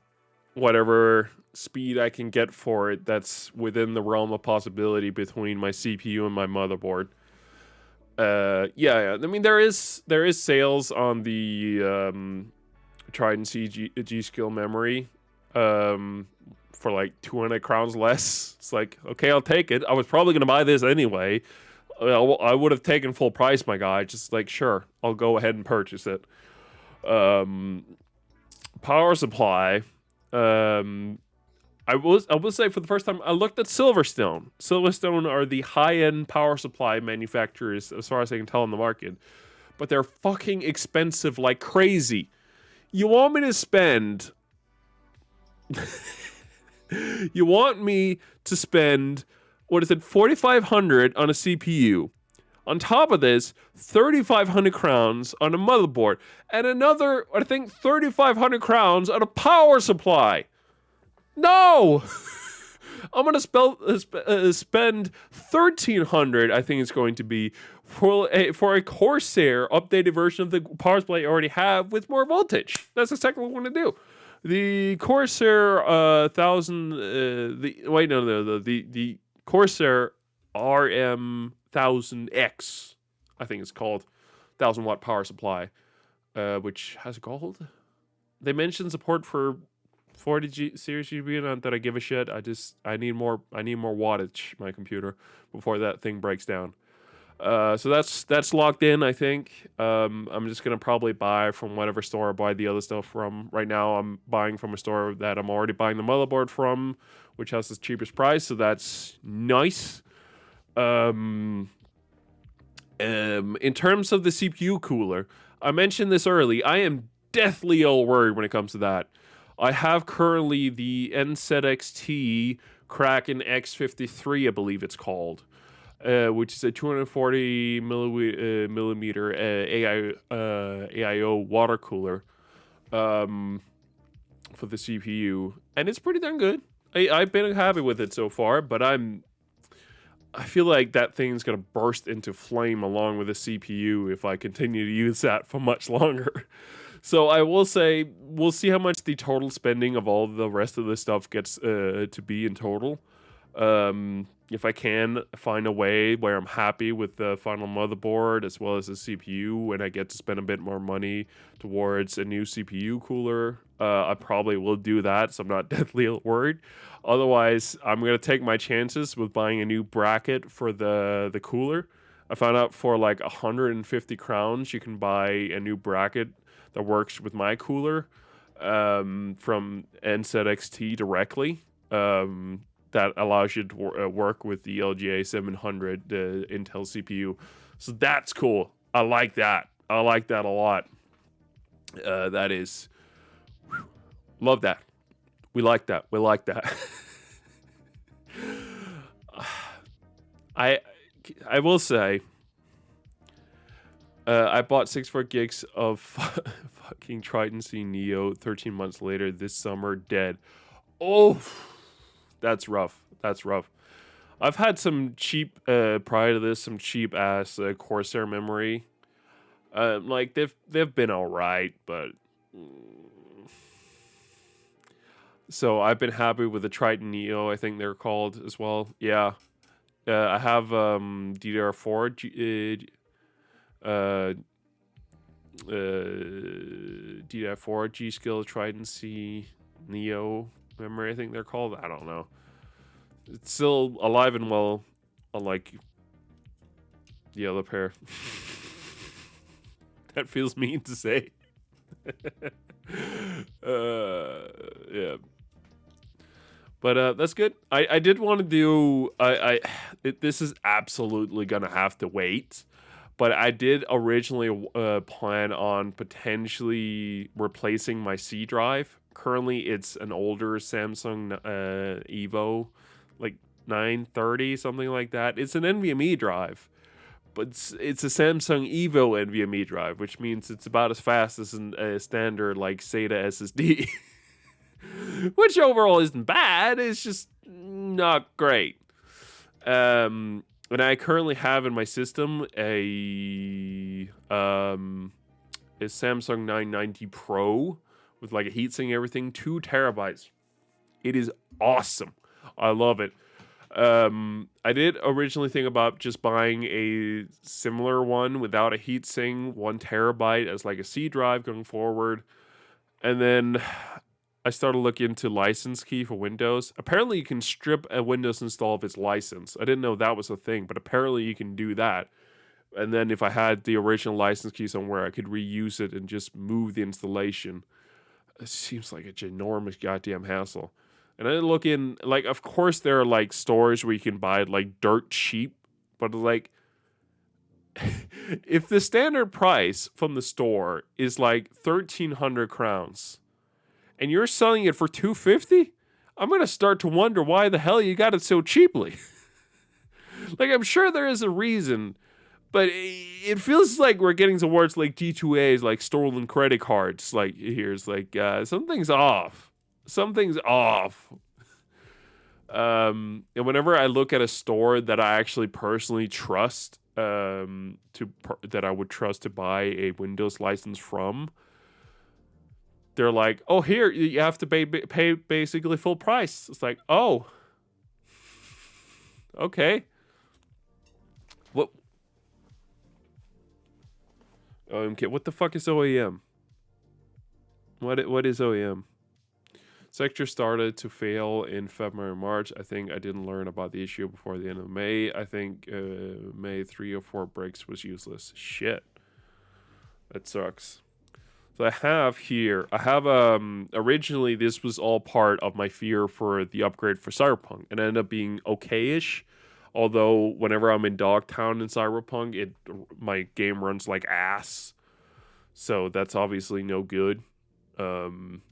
whatever speed I can get for it that's within the realm of possibility between my CPU and my motherboard. Yeah. I mean, there is sales on the Trident C G-Skill memory for like 200 crowns less. It's like, okay, I'll take it. I was probably gonna buy this anyway. I would have taken full price, my guy. Just like, sure, I'll go ahead and purchase it. Power supply. I will say for the first time, I looked at Silverstone. Silverstone are the high-end power supply manufacturers, as far as I can tell, in the market. But they're fucking expensive like crazy. You want me to spend... You want me to spend... what is it, 4,500 on a CPU. On top of this, 3,500 crowns on a motherboard. And another, I think, 3,500 crowns on a power supply. No! I'm going to spend 1,300, I think it's going to be, for a Corsair updated version of the power supply I already have with more voltage. That's exactly what I want to do. The Corsair 1000, the Corsair RM1000X, I think it's called, 1,000 watt power supply, which has gold. They mentioned support for 40 series GB, not that I give a shit. I need more wattage in my computer before that thing breaks down. So that's locked in, I think. I'm just gonna probably buy from whatever store I buy the other stuff from. Right now, I'm buying from a store that I'm already buying the motherboard from, which has the cheapest price, so that's nice. In terms of the CPU cooler, I mentioned this early. I am deathly worried when it comes to that. I have currently the NZXT Kraken X53, I believe it's called. Which is a 240 millimeter AIO water cooler for the CPU, and it's pretty darn good. I've been happy with it so far, but I feel like that thing's gonna burst into flame along with the CPU if I continue to use that for much longer. So I will say, we'll see how much the total spending of all the rest of the stuff gets to be in total. If I can find a way where I'm happy with the final motherboard as well as the CPU, and I get to spend a bit more money towards a new CPU cooler, I probably will do that. So I'm not deathly worried. Otherwise, I'm gonna take my chances with buying a new bracket for the cooler. I found out for like 150 crowns, you can buy a new bracket that works with my cooler from NZXT directly. That allows you to work with the LGA 700 Intel CPU. So that's cool. I like that. I like that a lot. That is, love that. We like that. We like that. I I will say, I bought 64 gigs of fucking Triton C Neo 13 months later this summer, dead. Oh, that's rough. That's rough. I've had some cheap, prior to this, some cheap ass Corsair memory. Like they've been all right, but so I've been happy with the Triton Neo. I think they're called as well. Yeah, I have DDR4 DDR4 G Skill Triton C Neo memory. I think they're called. I don't know. It's still alive and well, unlike the other pair. That feels mean to say. Yeah. But that's good. I did want to do. This is absolutely gonna have to wait. But I did originally plan on potentially replacing my C drive. Currently, it's an older Samsung Evo, like 930, something like that. It's an NVMe drive, but it's a Samsung Evo NVMe drive, which means it's about as fast as a standard like SATA SSD, which overall isn't bad. It's just not great. And I currently have in my system a Samsung 990 Pro with like a heatsink and everything, 2 terabytes. It is awesome. I love it. I did originally think about just buying a similar one without a heatsink, 1 terabyte as like a C drive going forward. And then I started looking into license key for Windows. Apparently, you can strip a Windows install of its license. I didn't know that was a thing, but apparently you can do that. And then if I had the original license key somewhere, I could reuse it and just move the installation. It seems like a ginormous goddamn hassle. And I look in, like, of course there are like stores where you can buy it like dirt cheap, but like, if the standard price from the store is like 1,300 crowns, and you're selling it for 250, I'm gonna start to wonder why the hell you got it so cheaply. Like, I'm sure there is a reason, but it feels like we're getting towards like G2A's, like stolen credit cards. Like, here's like something's off. Something's off. And whenever I look at a store that I actually personally trust, that I would trust to buy a Windows license from, they're like, "Oh, here you have to pay basically full price." It's like, "Oh, okay." What? Okay, what the fuck is OEM? What is OEM? Sector started to fail in February, March. I think I didn't learn about the issue before the end of May. I think May 3 or 4 breaks was useless. Shit, that sucks. So I have originally this was all part of my fear for the upgrade for Cyberpunk, and it ended up being okay-ish. Although whenever I'm in Dogtown in Cyberpunk, my game runs like ass. So that's obviously no good. Um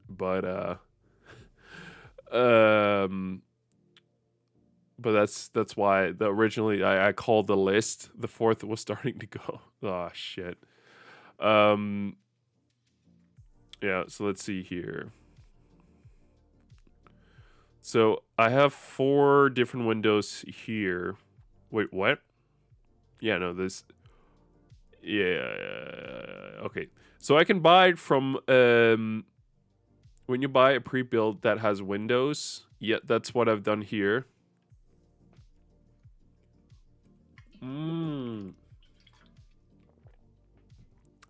but um but that's why originally I called the list. The fourth was starting to go. Oh shit. Um yeah, so let's see here. So I have 4 different windows here. Wait, what? Yeah, no, this. Yeah, okay. So I can buy it from when you buy a pre-built that has Windows, yeah, that's what I've done here.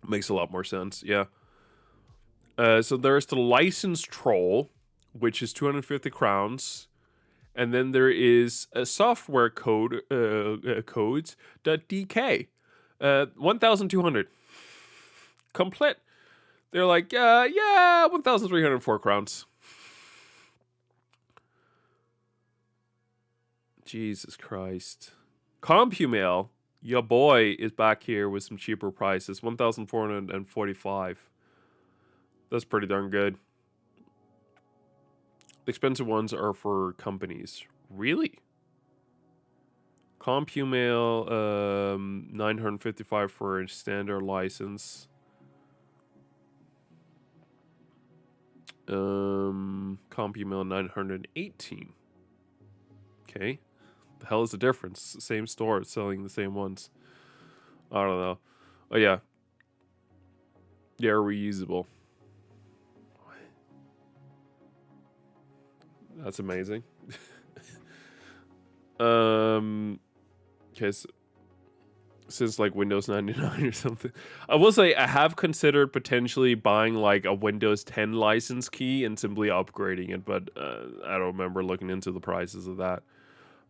Makes a lot more sense, yeah. So there's the licensed troll, which is 250 crowns. And then there is a software code, codes.dk, 1,200. Complete. They're like, yeah, 1,304 crowns. Jesus Christ. CompuMail, your boy, is back here with some cheaper prices, 1,445. That's pretty darn good. The expensive ones are for companies. Really? CompuMail, 955 for a standard license. CompuMail 918. Okay. The hell is the difference? Same store selling the same ones. I don't know. Oh yeah. Yeah, reusable. That's amazing. Okay, so since like Windows 99 or something. I will say I have considered potentially buying like a Windows 10 license key and simply upgrading it, but I don't remember looking into the prices of that.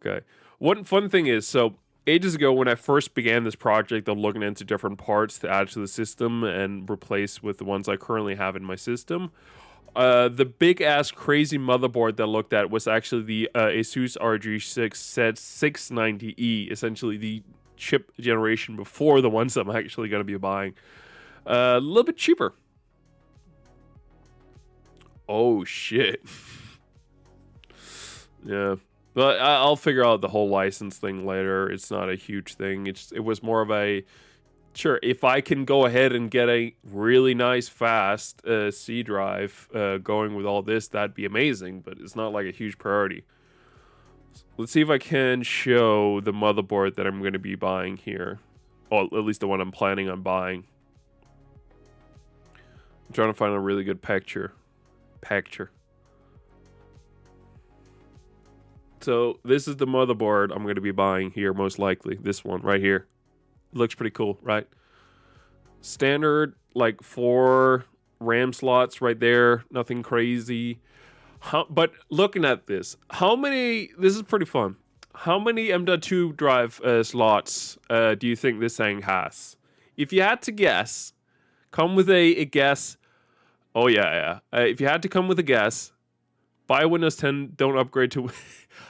Okay. One fun thing is, so ages ago when I first began this project of looking into different parts to add to the system and replace with the ones I currently have in my system, the big ass crazy motherboard that I looked at was actually the Asus RG6 Z690E, essentially the chip generation before the ones I'm actually going to be buying. A little bit cheaper. Oh shit. Yeah. But I'll figure out the whole license thing later. It's not a huge thing. It was more of a, sure, if I can go ahead and get a really nice fast C drive going with all this, that'd be amazing. But it's not like a huge priority. Let's see if I can show the motherboard that I'm going to be buying here. Or at least the one I'm planning on buying. I'm trying to find a really good picture. So this is the motherboard I'm going to be buying here, most likely. This one right here. Looks pretty cool, right? Standard, like 4 RAM slots right there. Nothing crazy. But looking at this, this is pretty fun. How many M.2 drive slots do you think this thing has? If you had to guess, come with a guess. Oh, yeah. If you had to come with a guess, buy Windows 10, don't upgrade to...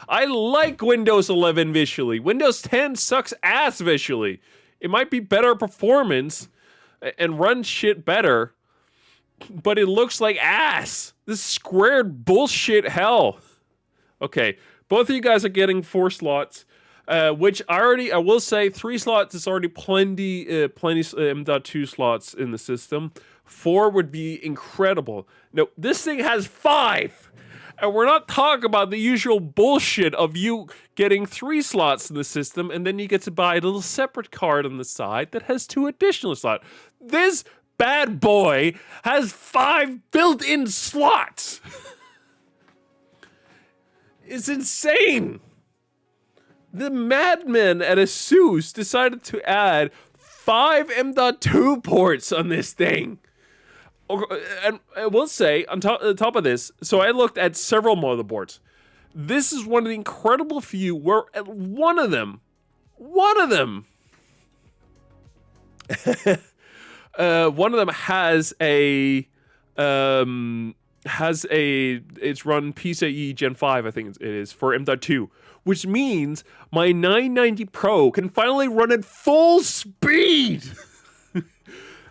I like Windows 11 visually. Windows 10 sucks ass visually. It might be better performance and run shit better, but it looks like ass. This squared bullshit hell. Okay, both of you guys are getting 4 slots, which I will say 3 slots is already plenty M.2 slots in the system. 4 would be incredible. No, this thing has 5. And we're not talking about the usual bullshit of you getting 3 slots in the system and then you get to buy a little separate card on the side that has 2 additional slots. This bad boy has 5 built-in slots. It's insane. The madmen at Asus decided to add 5 M.2 ports on this thing. And I will say, on top of this, so I looked at several motherboards. This is one of the incredible few where one of them has it's run PCIe Gen 5, I think it is, for M.2, which means my 990 Pro can finally run at full speed.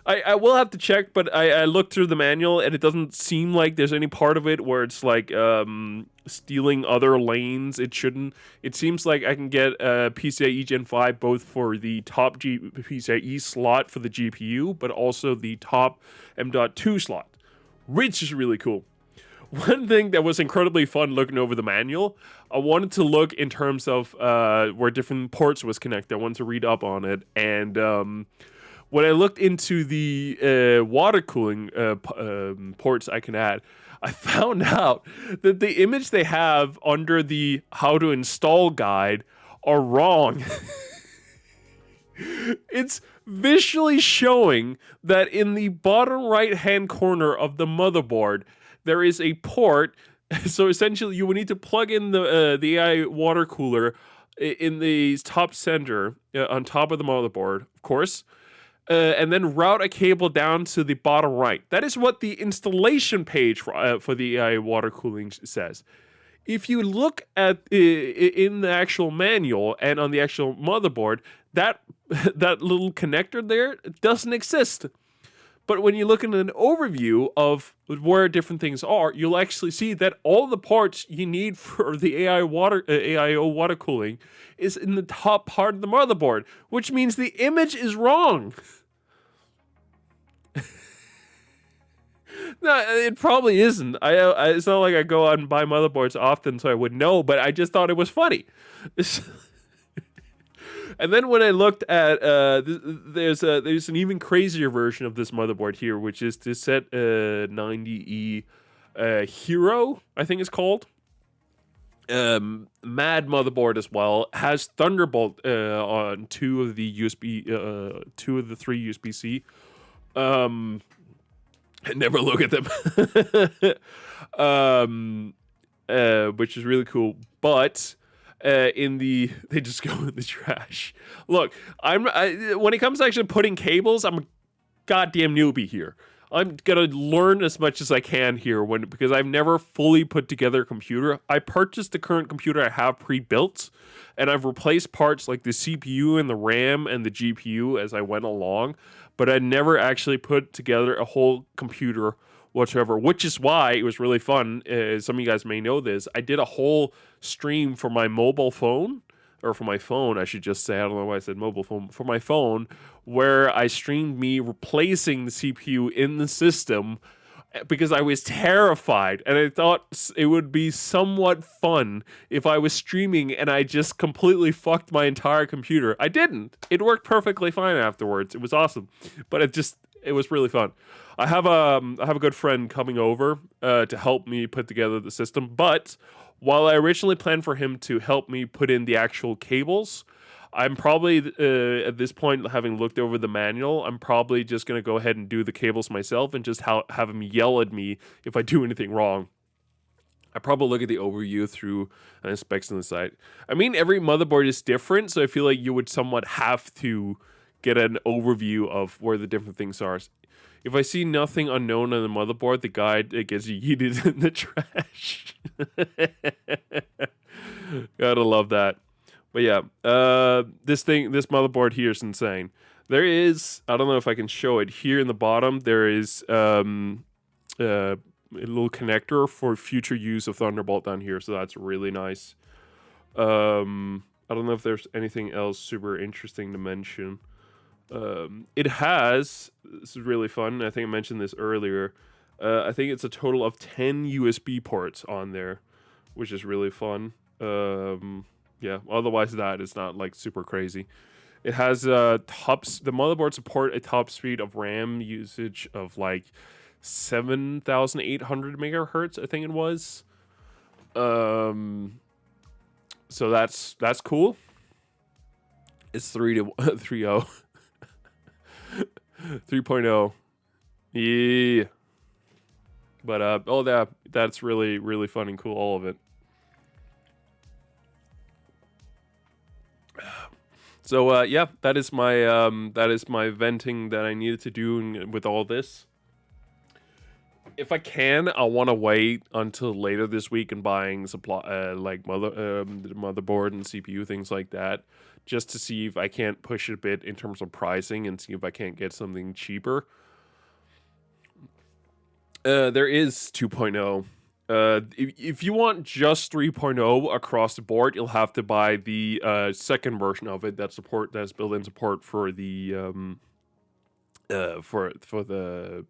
I will have to check, but I looked through the manual, and it doesn't seem like there's any part of it where it's like stealing other lanes. It shouldn't. It seems like I can get PCIe Gen 5 both for the top PCIe slot for the GPU, but also the top M.2 slot, which is really cool. One thing that was incredibly fun looking over the manual, I wanted to look in terms of where different ports was connected. I wanted to read up on it, and when I looked into the water cooling ports I can add, I found out that the image they have under the how to install guide are wrong. It's visually showing that in the bottom right hand corner of the motherboard, there is a port. So essentially, you would need to plug in the AI water cooler in the top center on top of the motherboard, of course, and then route a cable down to the bottom right. That is what the installation page for the AI water cooling says. If you look at in the actual manual and on the actual motherboard, that that little connector there doesn't exist. But when you look at an overview of where different things are, you'll actually see that all the parts you need for the AIO water cooling is in the top part of the motherboard, which means the image is wrong. No, it probably isn't. It's not like I go out and buy motherboards often, so I would know. But I just thought it was funny. And then when I looked at there's an even crazier version of this motherboard here, which is the Set 90E Hero, I think it's called. Mad motherboard as well, has Thunderbolt on two of the three USB-C. I never look at them. Which is really cool, but they just go in the trash. Look, when it comes to actually putting cables, I'm a goddamn newbie here. I'm gonna learn as much as I can here because I've never fully put together a computer. I purchased the current computer I have pre-built, and I've replaced parts like the CPU and the RAM and the GPU as I went along, but I never actually put together a whole computer whatsoever, which is why it was really fun. Some of you guys may know this. I did a whole stream for my mobile phone, or for my phone, I should just say. I don't know why I said mobile phone. For my phone, where I streamed me replacing the CPU in the system because I was terrified, and I thought it would be somewhat fun if I was streaming and I just completely fucked my entire computer. I didn't. It worked perfectly fine afterwards. It was awesome, but it was really fun. I have a good friend coming over to help me put together the system, but while I originally planned for him to help me put in the actual cables, I'm probably at this point, having looked over the manual, I'm probably just going to go ahead and do the cables myself and just have him yell at me if I do anything wrong. I probably look at the overview through specs on the site. I mean, every motherboard is different, so I feel like you would somewhat have to get an overview of where the different things are. If I see nothing unknown on the motherboard, the guide gets yeeted in the trash. Gotta love that. But yeah, this motherboard here is insane. There is, I don't know if I can show it here in the bottom. There is a little connector for future use of Thunderbolt down here, so that's really nice. I don't know if there's anything else super interesting to mention. It has, this is really fun. I think I mentioned this earlier. I think it's a total of 10 USB ports on there, which is really fun. Yeah, otherwise that is not like super crazy. It has the motherboard support a top speed of RAM usage of like 7,800 megahertz, I think it was. So that's cool. It's 3.0. 3.0. Yeah. But that's really, really fun and cool, all of it. So yeah, that is my venting that I needed to do with all this. If I can, I want to wait until later this week and buying supply like motherboard and CPU, things like that, just to see if I can't push it a bit in terms of pricing and see if I can't get something cheaper. There is 2.0. If you want just 3.0 across the board, you'll have to buy the second version of it that's built-in support for the for the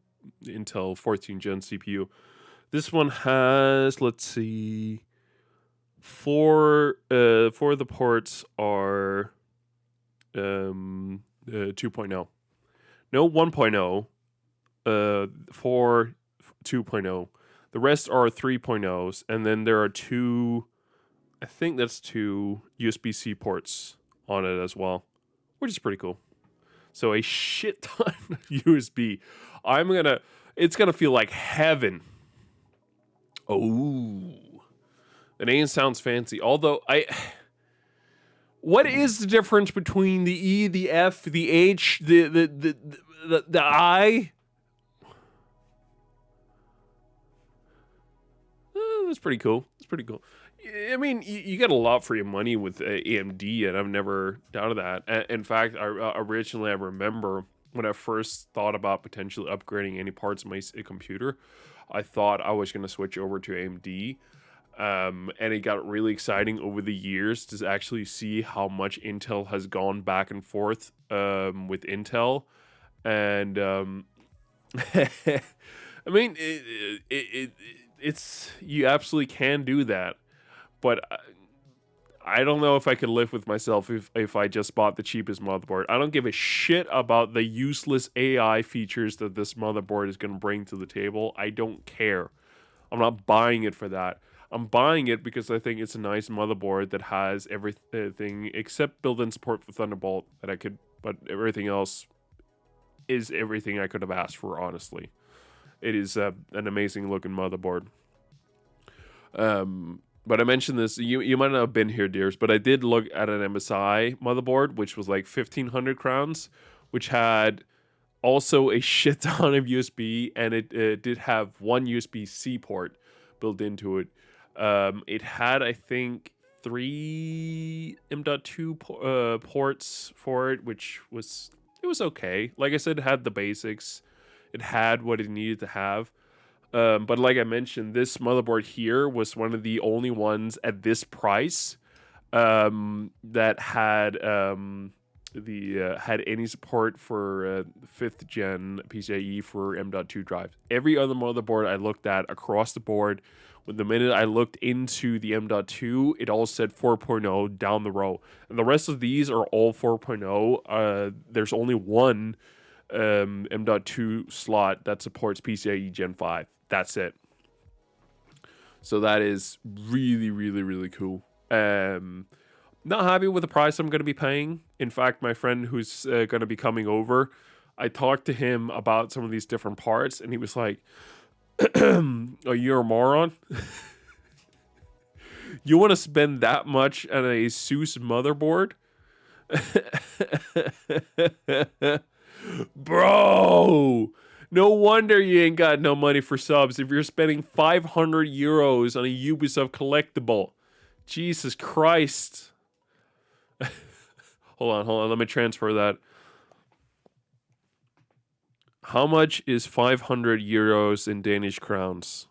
Intel 14 Gen CPU. This one has, let's see, four the ports are 2.0. No 1.0, 4 2.0. The rest are 3.0s, and then there are two, I think that's two USB-C ports on it as well, which is pretty cool. So a shit ton of USB. It's gonna feel like heaven. Oh, the name sounds fancy. Although what is the difference between the E, the F, the H, the I? That's pretty cool. That's pretty cool. I mean, you get a lot for your money with AMD, and I've never doubted that. In fact, originally I remember when I first thought about potentially upgrading any parts of my computer, I thought I was going to switch over to AMD. And it got really exciting over the years to actually see how much Intel has gone back and forth with Intel. And I mean, it's you absolutely can do that, but I don't know if I could live with myself if I just bought the cheapest motherboard. I don't give a shit about the useless AI features that this motherboard is going to bring to the table. I don't care. I'm not buying it for that. I'm buying it because I think it's a nice motherboard that has everything except built-in support for Thunderbolt that I could, but everything else is everything I could have asked for, honestly. It is an amazing looking motherboard. But I mentioned this, you might not have been here, dears, but I did look at an MSI motherboard, which was like 1,500 crowns, which had also a shit ton of USB, and it did have one USB-C port built into it. It had, I think, 3 M.2 ports for it, which was okay. Like I said, it had the basics. It had what it needed to have. But like I mentioned, this motherboard here was one of the only ones at this price that had had any support for 5th gen PCIe for M.2 drives. Every other motherboard I looked at across the board, the minute I looked into the M.2, it all said 4.0 down the row. And the rest of these are all 4.0. There's only one M.2 slot that supports PCIe Gen 5. That's it. So that is really, really, really cool. Not happy with the price I'm going to be paying. In fact, my friend who's going to be coming over, I talked to him about some of these different parts, and he was like, "Are you a moron? You want to spend that much on a ASUS motherboard?" Bro, no wonder you ain't got no money for subs if you're spending 500 euros on a Ubisoft collectible. Jesus Christ. Hold on. Let me transfer that. How much is 500 euros in Danish crowns?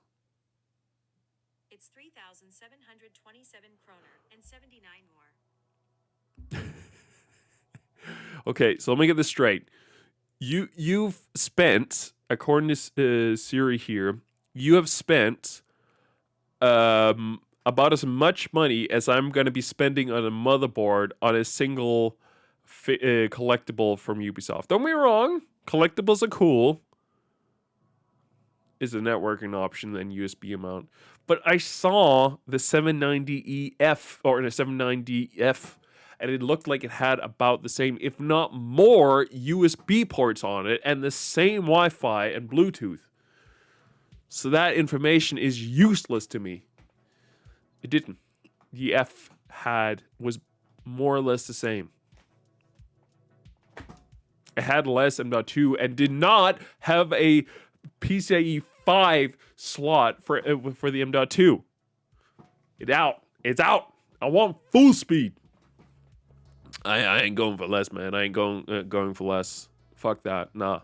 It's 3,727 kroner and 79 more. Okay, so let me get this straight. You've spent, according to Siri here, you have spent about as much money as I'm going to be spending on a motherboard on a single collectible from Ubisoft. Don't be wrong, collectibles are cool. Is a networking option and USB amount. But I saw the 790EF or the 790F, and it looked like it had about the same, if not more, USB ports on it and the same Wi-Fi and Bluetooth. So that information is useless to me. It didn't. The F was more or less the same. It had less M.2 and did not have a PCIe 5 slot for the M.2. It's out. I want full speed. I ain't going for less, man. I ain't going for less. Fuck that. Nah.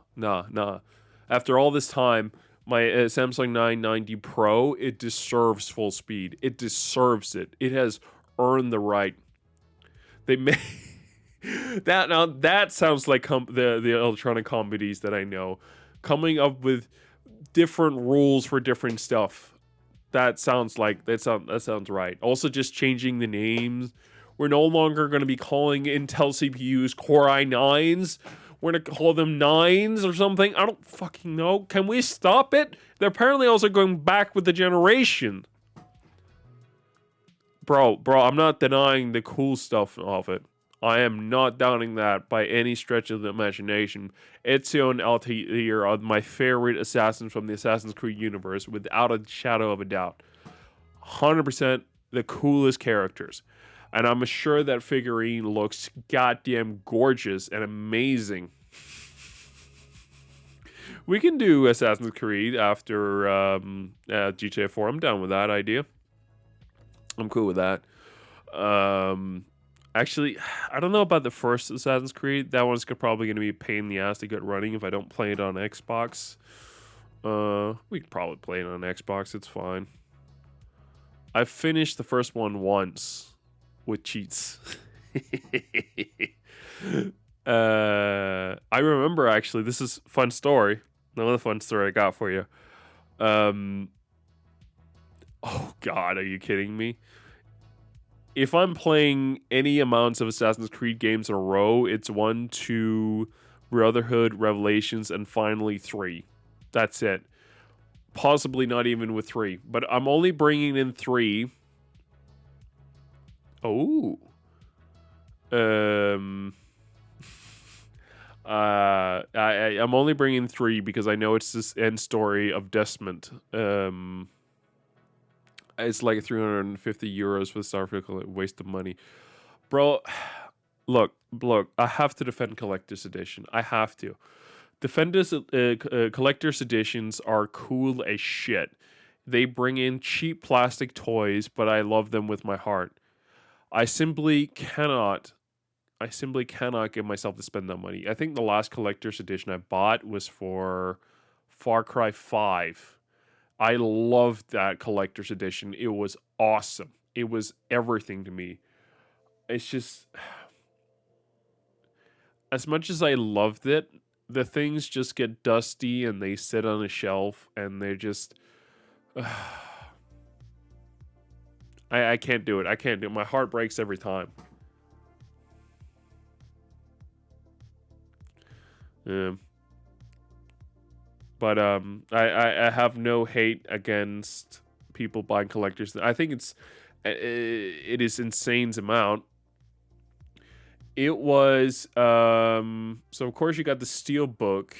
After all this time, my Samsung 990 Pro, it deserves full speed. It deserves it. It has earned the right. They made that now. That sounds like the electronic companies that I know coming up with different rules for different stuff. That sounds right. Also, just changing the names. We're no longer going to be calling Intel CPUs Core i9s. We're gonna call them nines or something. I don't fucking know. Can we stop it? They're apparently also going back with the generation. Bro, I'm not denying the cool stuff of it. I am not doubting that by any stretch of the imagination. Ezio and Altair are my favorite assassins from the Assassin's Creed universe, without a shadow of a doubt. 100% the coolest characters. And I'm sure that figurine looks goddamn gorgeous and amazing. We can do Assassin's Creed after GTA 4. I'm down with that idea. I'm cool with that. Actually, I don't know about the first Assassin's Creed. That one's probably going to be a pain in the ass to get running if I don't play it on Xbox. We could probably play it on Xbox. It's fine. I finished the first one once with cheats. I remember, actually, this is a fun story. Another fun story I got for you. Oh God, are you kidding me? If I'm playing any amounts of Assassin's Creed games in a row, it's 1, 2, Brotherhood, Revelations, and finally 3. That's it. Possibly not even with 3, but I'm only bringing in 3. Oh. I'm only bringing 3 because I know it's this end story of Desmond. It's like 350 euros for the Starfield, waste of money. Bro, look, I have to defend Collector's Edition. I have to. Collector's Editions are cool as shit. They bring in cheap plastic toys, but I love them with my heart. I simply cannot get myself to spend that money. I think the last Collector's Edition I bought was for Far Cry 5. I loved that Collector's Edition. It was awesome. It was everything to me. It's just, as much as I loved it, the things just get dusty and they sit on a shelf and they're just, I can't do it. I can't do it. My heart breaks every time. But I have no hate against people buying collectors. I think it is insane amount. It was so of course you got the steel book,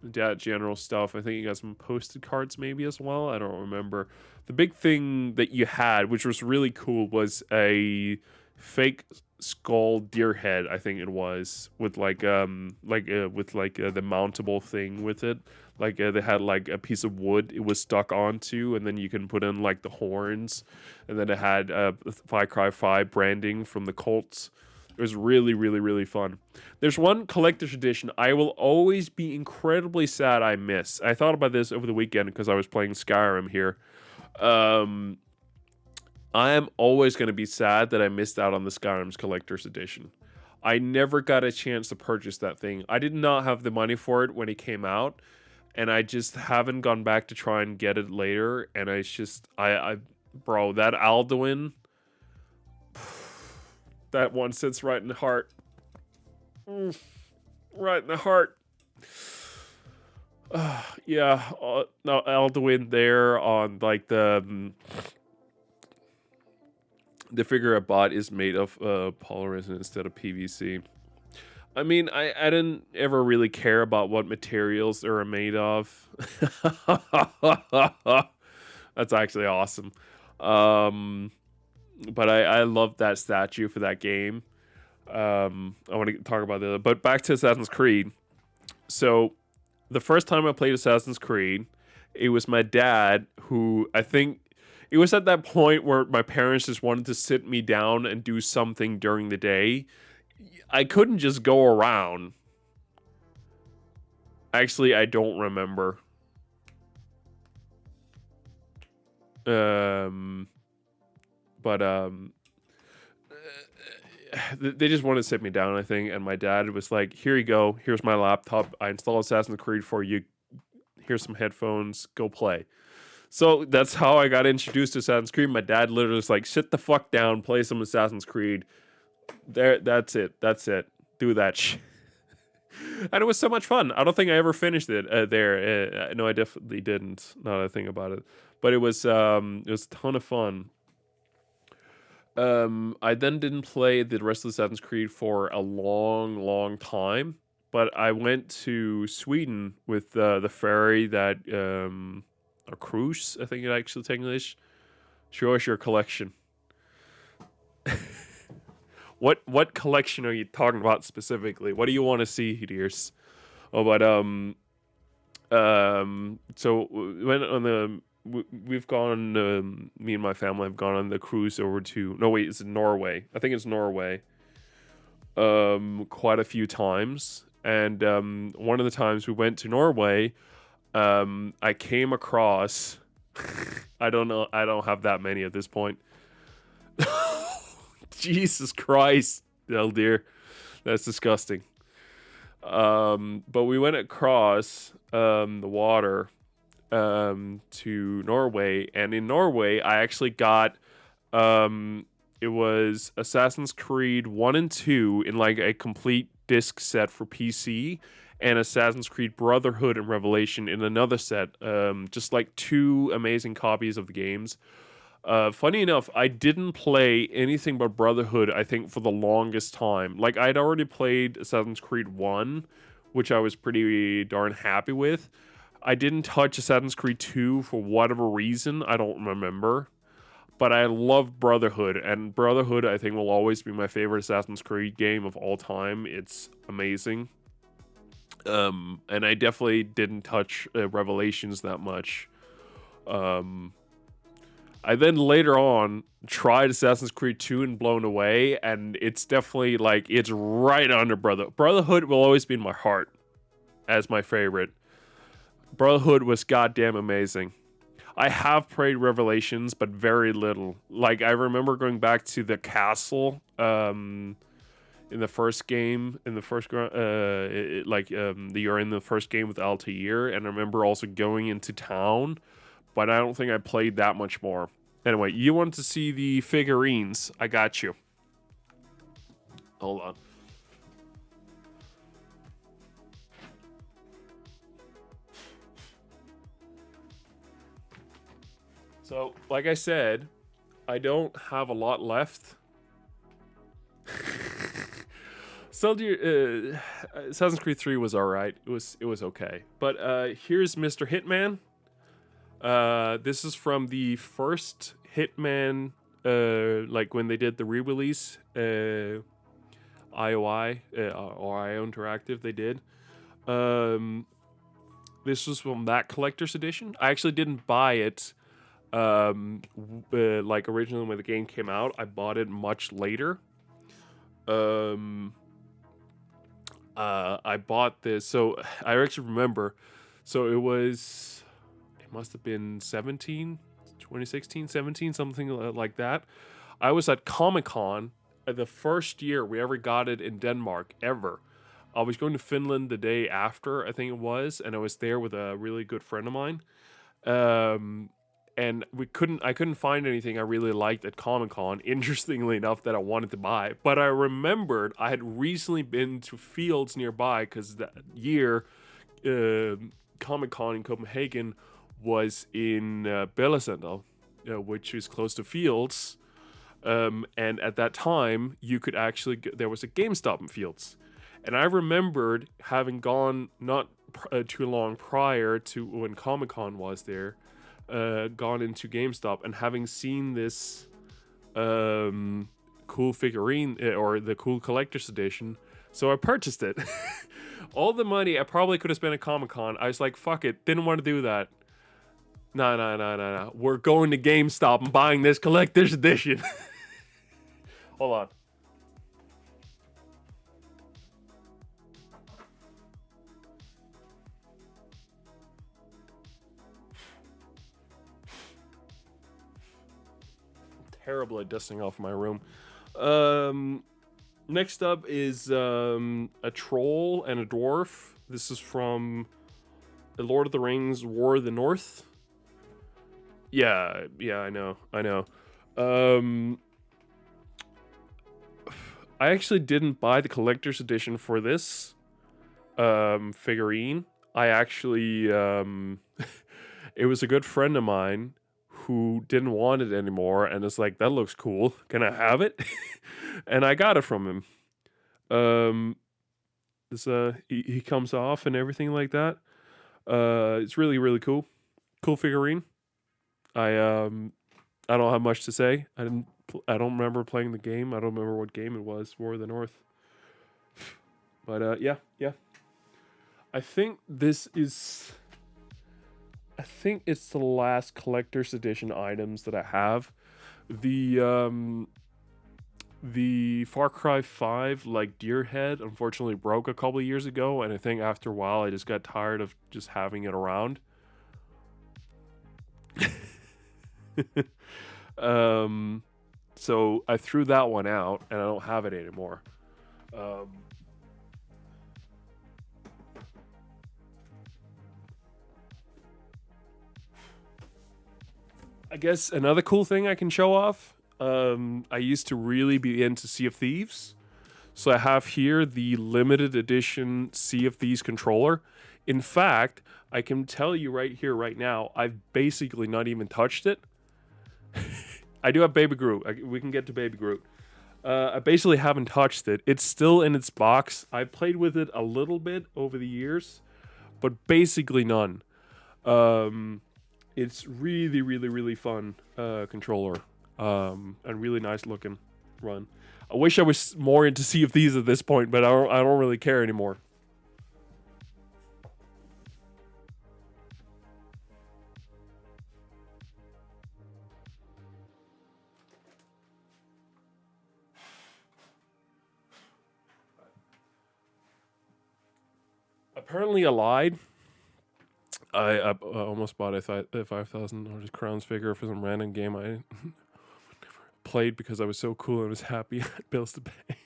that general stuff. I think you got some posted cards maybe as well. I don't remember. The big thing that you had, which was really cool, was a fake skull deer head. I think it was with the mountable thing with it. Like they had like a piece of wood it was stuck onto, and then you can put in like the horns, and then it had Far Cry 5 branding from the Colts. It was really, really, really fun. There's one collector's edition I will always be incredibly sad I miss. I thought about this over the weekend because I was playing Skyrim here. I am always going to be sad that I missed out on the Skyrim's collector's edition. I never got a chance to purchase that thing. I did not have the money for it when it came out, and I just haven't gone back to try and get it later. And bro, that Alduin, that one sits right in the heart. Right in the heart. Yeah, no, Alduin there on like the figure I bought is made of polyresin instead of PVC. I mean, I didn't ever really care about what materials they were made of. That's actually awesome. But I love that statue for that game. I want to talk about that. But back to Assassin's Creed. So, the first time I played Assassin's Creed, it was my dad who, I think, it was at that point where my parents just wanted to sit me down and do something during the day. I couldn't just go around. Actually, I don't remember. They just wanted to sit me down, I think, and my dad was like, here you go, here's my laptop, I installed Assassin's Creed for you, here's some headphones, go play. So that's how I got introduced to Assassin's Creed. My dad literally was like, sit the fuck down, play some Assassin's Creed. That's it, do that shit. And it was so much fun. I don't think I ever finished it there. No, I definitely didn't. Now that I think about it, but it was a ton of fun. I then didn't play the rest of Assassin's Creed for a long, long time. But I went to Sweden with the ferry that a cruise, I think it actually takes English. Show us your collection. What collection are you talking about specifically? What do you want to see, Dears? Oh, but so we went on the we've gone. Me and my family have gone on the cruise over to. No, wait, it's in Norway. I think it's Norway. Quite a few times, and one of the times we went to Norway, I came across. I don't know. I don't have that many at this point. Jesus Christ, oh dear, that's disgusting. But we went across the water to Norway, and in Norway, I actually got it was Assassin's Creed 1 and 2 in like a complete disc set for PC, and Assassin's Creed Brotherhood and Revelation in another set. Just like two amazing copies of the games. Funny enough, I didn't play anything but Brotherhood, I think, for the longest time. Like, I'd already played Assassin's Creed 1, which I was pretty darn happy with. I didn't touch Assassin's Creed 2 for whatever reason, I don't remember. But I love Brotherhood, and Brotherhood, I think, will always be my favorite Assassin's Creed game of all time. It's amazing. And I definitely didn't touch Revelations that much. I then later on tried Assassin's Creed 2 and blown away, and it's definitely like it's right under Brotherhood will always be in my heart as my favorite. Brotherhood was goddamn amazing. I have played Revelations, but very little. Like I remember going back to the castle in the first game, in the first you're in the first game with Altair, and I remember also going into town, but I don't think I played that much more. Anyway, you want to see the figurines? I got you. Hold on. So, like I said, I don't have a lot left. Assassin's Creed 3 was alright. It was okay. But here's Mr. Hitman. This is from the first Hitman, like when they did the re-release, IOI, or IO Interactive, they did. This was from that collector's edition. I actually didn't buy it, like originally when the game came out. I bought it much later. I bought this, so I actually remember. So it must have been 2016, 17, something like that. I was at Comic-Con the first year we ever got it in Denmark, ever. I was going to Finland the day after, I think it was, and I was there with a really good friend of mine. And I couldn't find anything I really liked at Comic-Con, interestingly enough, that I wanted to buy. But I remembered I had recently been to Fields nearby, because that year, Comic-Con in Copenhagen was in Bella Center, which is close to Fields. And at that time, you could actually there was a GameStop in Fields. And I remembered having gone not too long prior to when Comic-Con was there, gone into GameStop and having seen this cool figurine, or the cool collector's edition, so I purchased it. All the money I probably could have spent at Comic-Con, I was like, fuck it, didn't want to do that. No. We're going to GameStop and buying this collector's edition. Hold on. Terrible at dusting off my room. Next up is a troll and a dwarf. This is from The Lord of the Rings: War of the North. Yeah, I know. I actually didn't buy the collector's edition for this. figurine. I actually it was a good friend of mine who didn't want it anymore and is like, that looks cool. Can I have it? And I got it from him. Um this he comes off and everything like that. It's really really cool. Cool figurine. I I don't have much to say. I don't remember playing the game. I don't remember what game it was. War of the North. But yeah, yeah. I think this is I think it's the last collector's edition items that I have. The Far Cry 5 like deer head unfortunately broke a couple of years ago, and I think after a while I just got tired of just having it around. um so I threw that one out and I don't have it anymore. Um I guess another cool thing I can show off. I used to really be into Sea of Thieves. So I have here the limited edition Sea of Thieves controller. In fact, I can tell you right here, right now, I've basically not even touched it. I do have Baby Groot. We can get to Baby Groot. I basically haven't touched it. It's still in its box. I played with it a little bit over the years, but basically none. Um, it's really, really, really fun controller, and really nice looking run. I wish I was more into Sea of Thieves at this point, but I don't really care anymore. Apparently, I lied. I almost bought a 5,000 crowns figure for some random game I played because I was so cool and was happy I had bills to pay.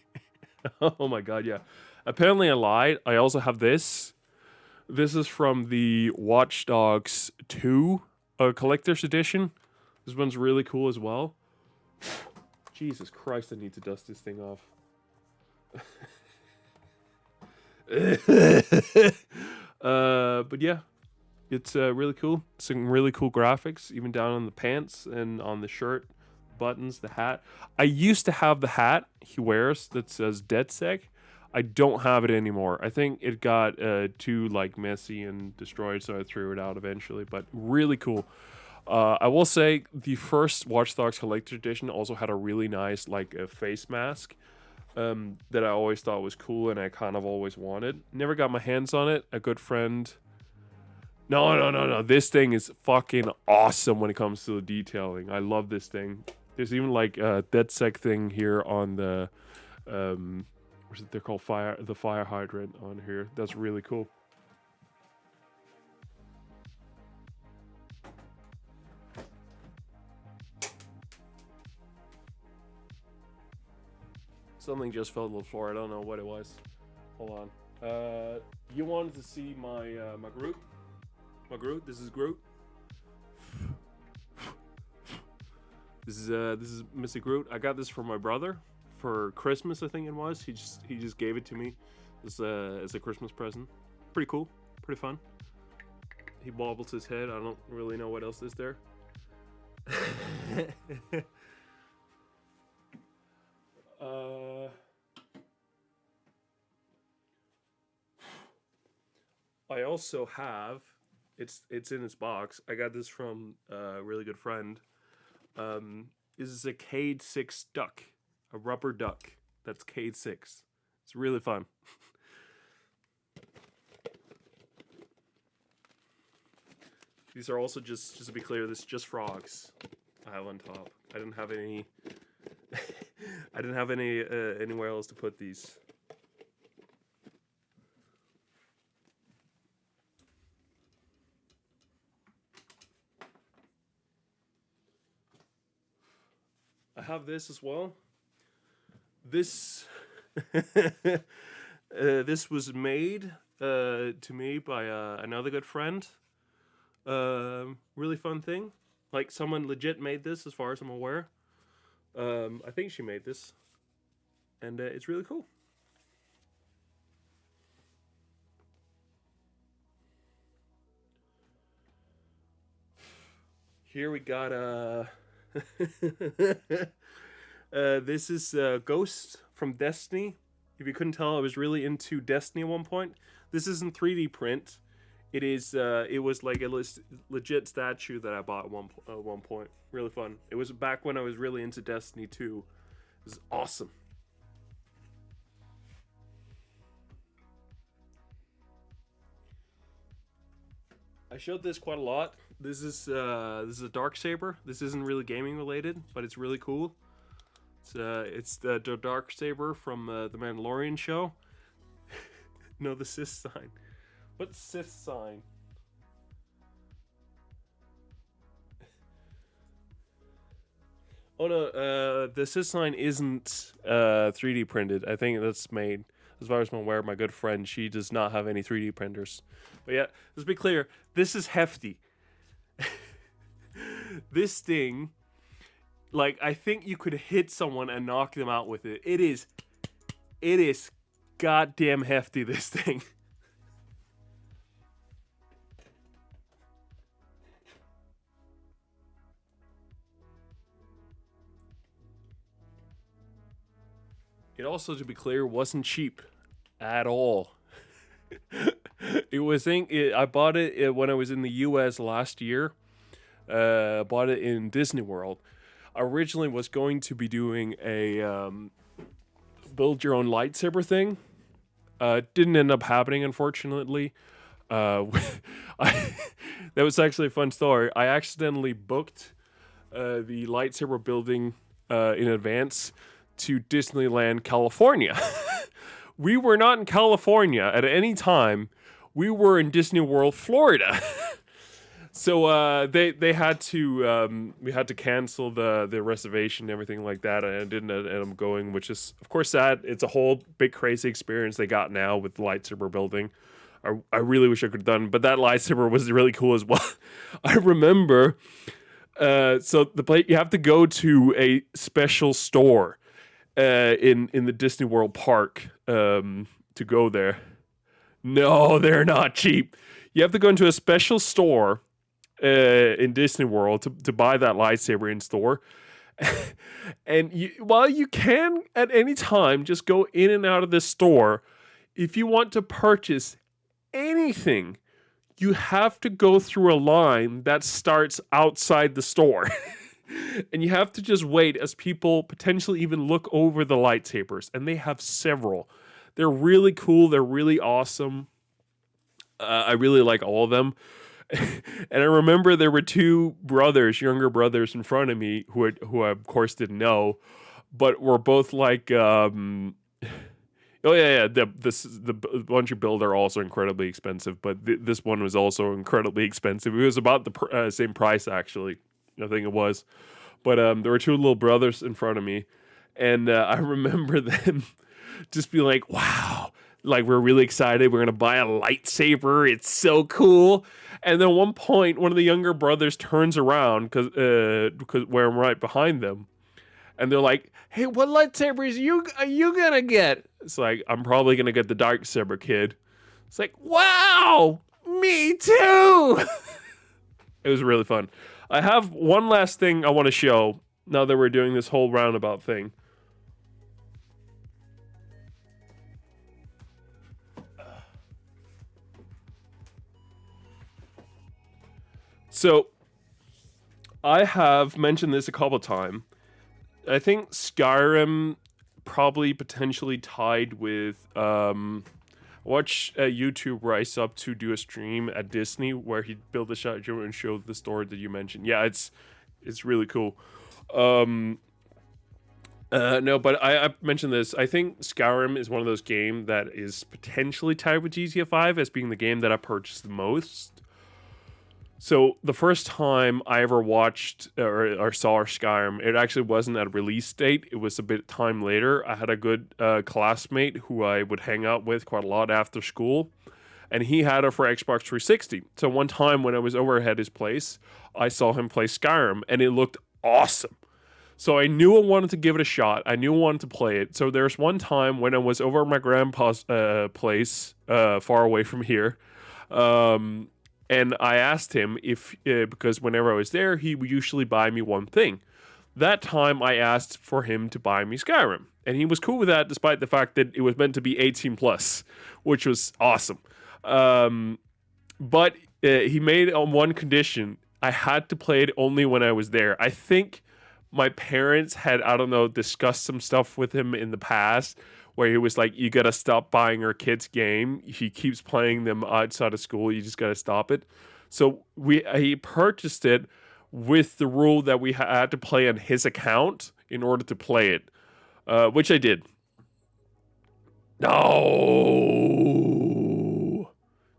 Oh my god, yeah. Apparently, I lied. I also have this. This is from the Watch Dogs 2 collector's edition. This one's really cool as well. Jesus Christ, I need to dust this thing off. But yeah, it's really cool. Some really cool graphics, even down on the pants and on the shirt, buttons, the hat. I used to have the hat he wears that says DedSec. I don't have it anymore. I think it got too like messy and destroyed, so I threw it out eventually. But really cool. I will say the first Watch Dogs Collector Edition also had a really nice like face mask that I always thought was cool and I kind of always wanted. Never got my hands on it. A good friend. No, no, no, no. This thing is fucking awesome when it comes to the detailing. I love this thing. There's even like a DedSec thing here on the what's it? They're called the fire hydrant on here. That's really cool. Something just fell to the floor. I don't know what it was. Hold on. You wanted to see my Groot? My Groot. This is Groot. This is Mr. Groot. I got this from my brother for Christmas. I think it was. He just gave it to me as a Christmas present. Pretty cool. Pretty fun. He wobbles his head. I don't really know what else is there. uh. I also have it's in its box. I got this from a really good friend. This is a Cade 6 duck, a rubber duck. That's Cade 6. It's really fun. These are also just to be clear, this is just frogs I have on top. I didn't have any I didn't have any anywhere else to put these. I have this as well. This this was made to me by another good friend. Really fun thing. Like someone legit made this, as far as I'm aware. I think she made this, and it's really cool. Here we got this is Ghost from Destiny. If you couldn't tell, I was really into Destiny at one point. This isn't 3D print. It is. It was like a legit statue that I bought at one point. Really fun. It was back when I was really into Destiny 2. It was awesome. I showed this quite a lot. This is a dark saber. This isn't really gaming related, but it's really cool. It's the dark saber from the Mandalorian show. No, the Sith sign. What's Sith sign? Oh no, the Sith sign isn't 3D printed. I think that's made. As far as I'm aware, my good friend, she does not have any 3D printers. But yeah, let's be clear. This is hefty. This thing, like, I think you could hit someone and knock them out with it. It is goddamn hefty, this thing. It also, to be clear, wasn't cheap at all. I bought it when I was in the U.S. last year. Bought it in Disney World. Originally was going to be doing a build your own lightsaber thing. Didn't end up happening, unfortunately. Uh, I, that was actually a fun story. I accidentally booked the lightsaber building in advance to Disneyland, California. We were not in California at any time. We were in Disney World, Florida. So they had to we had to cancel the reservation and everything like that, and I didn't end up going, which is of course sad. It's a whole big crazy experience they got now with the lightsaber building. I really wish I could have done, but that lightsaber was really cool as well. I remember. So you have to go to a special store in the Disney World park to go there. No, they're not cheap. You have to go into a special store in Disney World to buy that lightsaber in store. And while you can at any time just go in and out of this store, if you want to purchase anything, you have to go through a line that starts outside the store. And you have to just wait as people potentially even look over the lightsabers. And they have several. They're really cool. They're really awesome. I really like all of them. And I remember there were two brothers, younger brothers in front of me who I of course didn't know, but were both like, oh yeah, the ones you build are also incredibly expensive, but this one was also incredibly expensive. It was about the same price actually. I think it was, but there were two little brothers in front of me, and I remember them just being like, "Wow." Like, we're really excited. We're going to buy a lightsaber. It's so cool. And then at one point, one of the younger brothers turns around because where I'm right behind them. And they're like, "Hey, what lightsabers are you going to get?" It's like, "I'm probably going to get the dark saber, kid." It's like, "Wow, me too." It was really fun. I have one last thing I want to show now that we're doing this whole roundabout thing. So, I have mentioned this a couple times. I think Skyrim probably potentially tied with watch YouTube where I sub to do a stream at Disney where he built a statue and showed the story that you mentioned. Yeah, it's really cool. Um, no, but I mentioned this. I think Skyrim is one of those games that is potentially tied with GTA 5 as being the game that I purchased the most. So the first time I ever watched or saw Skyrim, it actually wasn't at a release date. It was a bit time later. I had a good classmate who I would hang out with quite a lot after school, and he had it for Xbox 360. So one time when I was over at his place, I saw him play Skyrim, and it looked awesome. So I knew I wanted to give it a shot. I knew I wanted to play it. So there's one time when I was over at my grandpa's place, far away from here. Um, And I asked him if, because whenever I was there, he would usually buy me one thing. That time I asked for him to buy me Skyrim, and he was cool with that, despite the fact that it was meant to be 18 plus, which was awesome. But he made on one condition: I had to play it only when I was there. I think my parents had, I don't know, discussed some stuff with him in the past where he was like, you gotta stop buying our kids game. He keeps playing them outside of school. You just gotta stop it. So he purchased it with the rule that we had to play on his account in order to play it, which I did. No,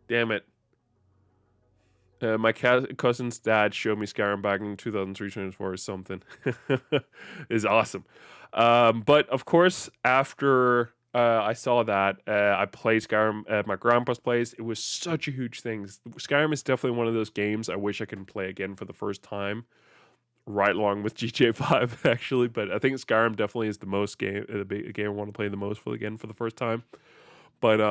damn it. My cousin's dad showed me Skyrim back in 2003-2004 or something. It's awesome. But of course, after I saw that, I played Skyrim at my grandpa's place. It was such a huge thing. Skyrim is definitely one of those games I wish I could play again for the first time, right along with GTA 5 actually. But I think Skyrim definitely is the most game, the big game I want to play the most for again for the first time. But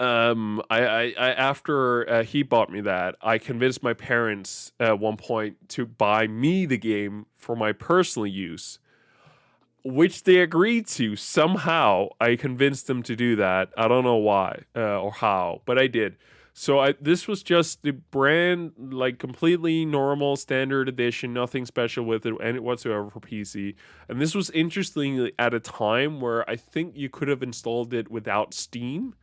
I after he bought me that, I convinced my parents at one point to buy me the game for my personal use, which they agreed to. Somehow I convinced them to do that. I don't know why or how, but I did. So this was just the brand, like completely normal standard edition, nothing special with it any whatsoever for PC. And this was interesting at a time where I think you could have installed it without Steam.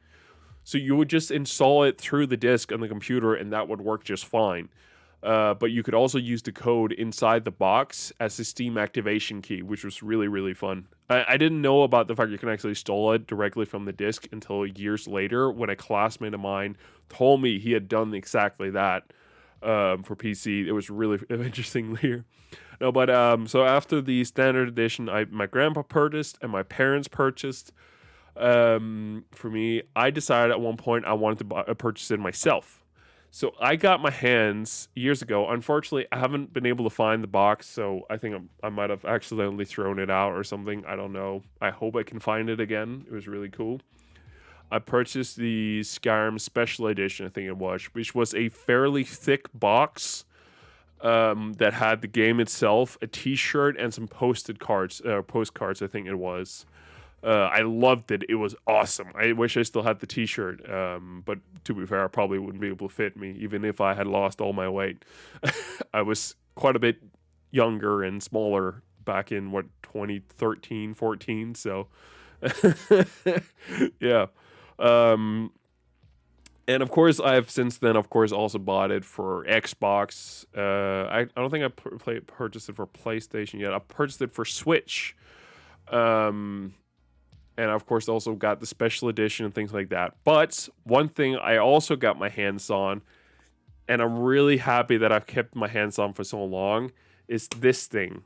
So you would just install it through the disk on the computer, and that would work just fine. But you could also use the code inside the box as a Steam activation key, which was really, really fun. I didn't know about the fact you can actually install it directly from the disk until years later when a classmate of mine told me he had done exactly that for PC. It was really interesting here. No, but so after the standard edition, my grandpa purchased and my parents purchased. For me, I decided at one point I wanted to purchase it myself. So I got my hands years ago. Unfortunately, I haven't been able to find the box, so I think I might have accidentally thrown it out or something. I don't know. I hope I can find it again. It was really cool. I purchased the Skyrim Special Edition, I think it was, which was a fairly thick box that had the game itself, a T-shirt, and some postcards. I think it was. I loved it. It was awesome. I wish I still had the T-shirt, but to be fair, I probably wouldn't be able to fit me, even if I had lost all my weight. I was quite a bit younger and smaller back in, 2013, 14, so yeah. Um, and of course, I have since then, of course, also bought it for Xbox. I don't think I purchased it for PlayStation yet. I purchased it for Switch. Um, and of course also got the special edition and things like that. But one thing I also got my hands on, and I'm really happy that I've kept my hands on for so long, is this thing.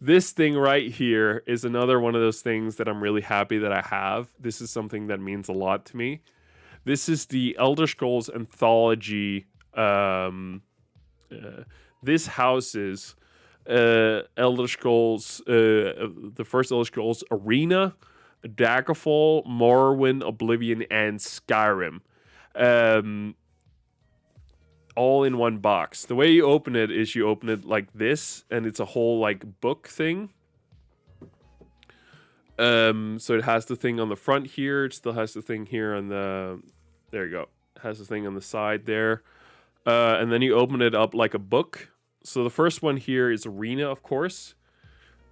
This thing right here is another one of those things that I'm really happy that I have. This is something that means a lot to me. This is the Elder Scrolls Anthology. This houses Elder Scrolls, the first Elder Scrolls Arena, Daggerfall, Morrowind, Oblivion, and Skyrim. All in one box. The way you open it is you open it like this, and it's a whole like book thing. So it has the thing on the front here. It still has the thing here on the. There you go. It has the thing on the side there, and then you open it up like a book. So the first one here is Arena, of course.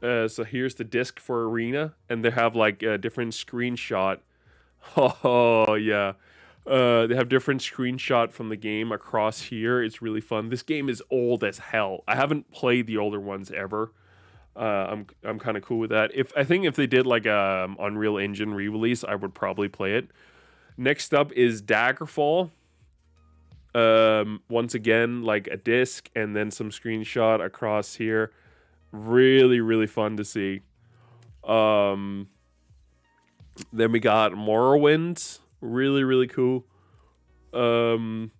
So here's the disc for Arena, and they have like a different screenshot. Oh yeah. They have different screenshot from the game across here. It's really fun. This game is old as hell. I haven't played the older ones ever. I'm kind of cool with that. I think if they did like a Unreal Engine re-release, I would probably play it. Next up is Daggerfall. Once again, like a disc and then some screenshot across here. Really, really fun to see. Then we got Morrowind. Really, really cool. Once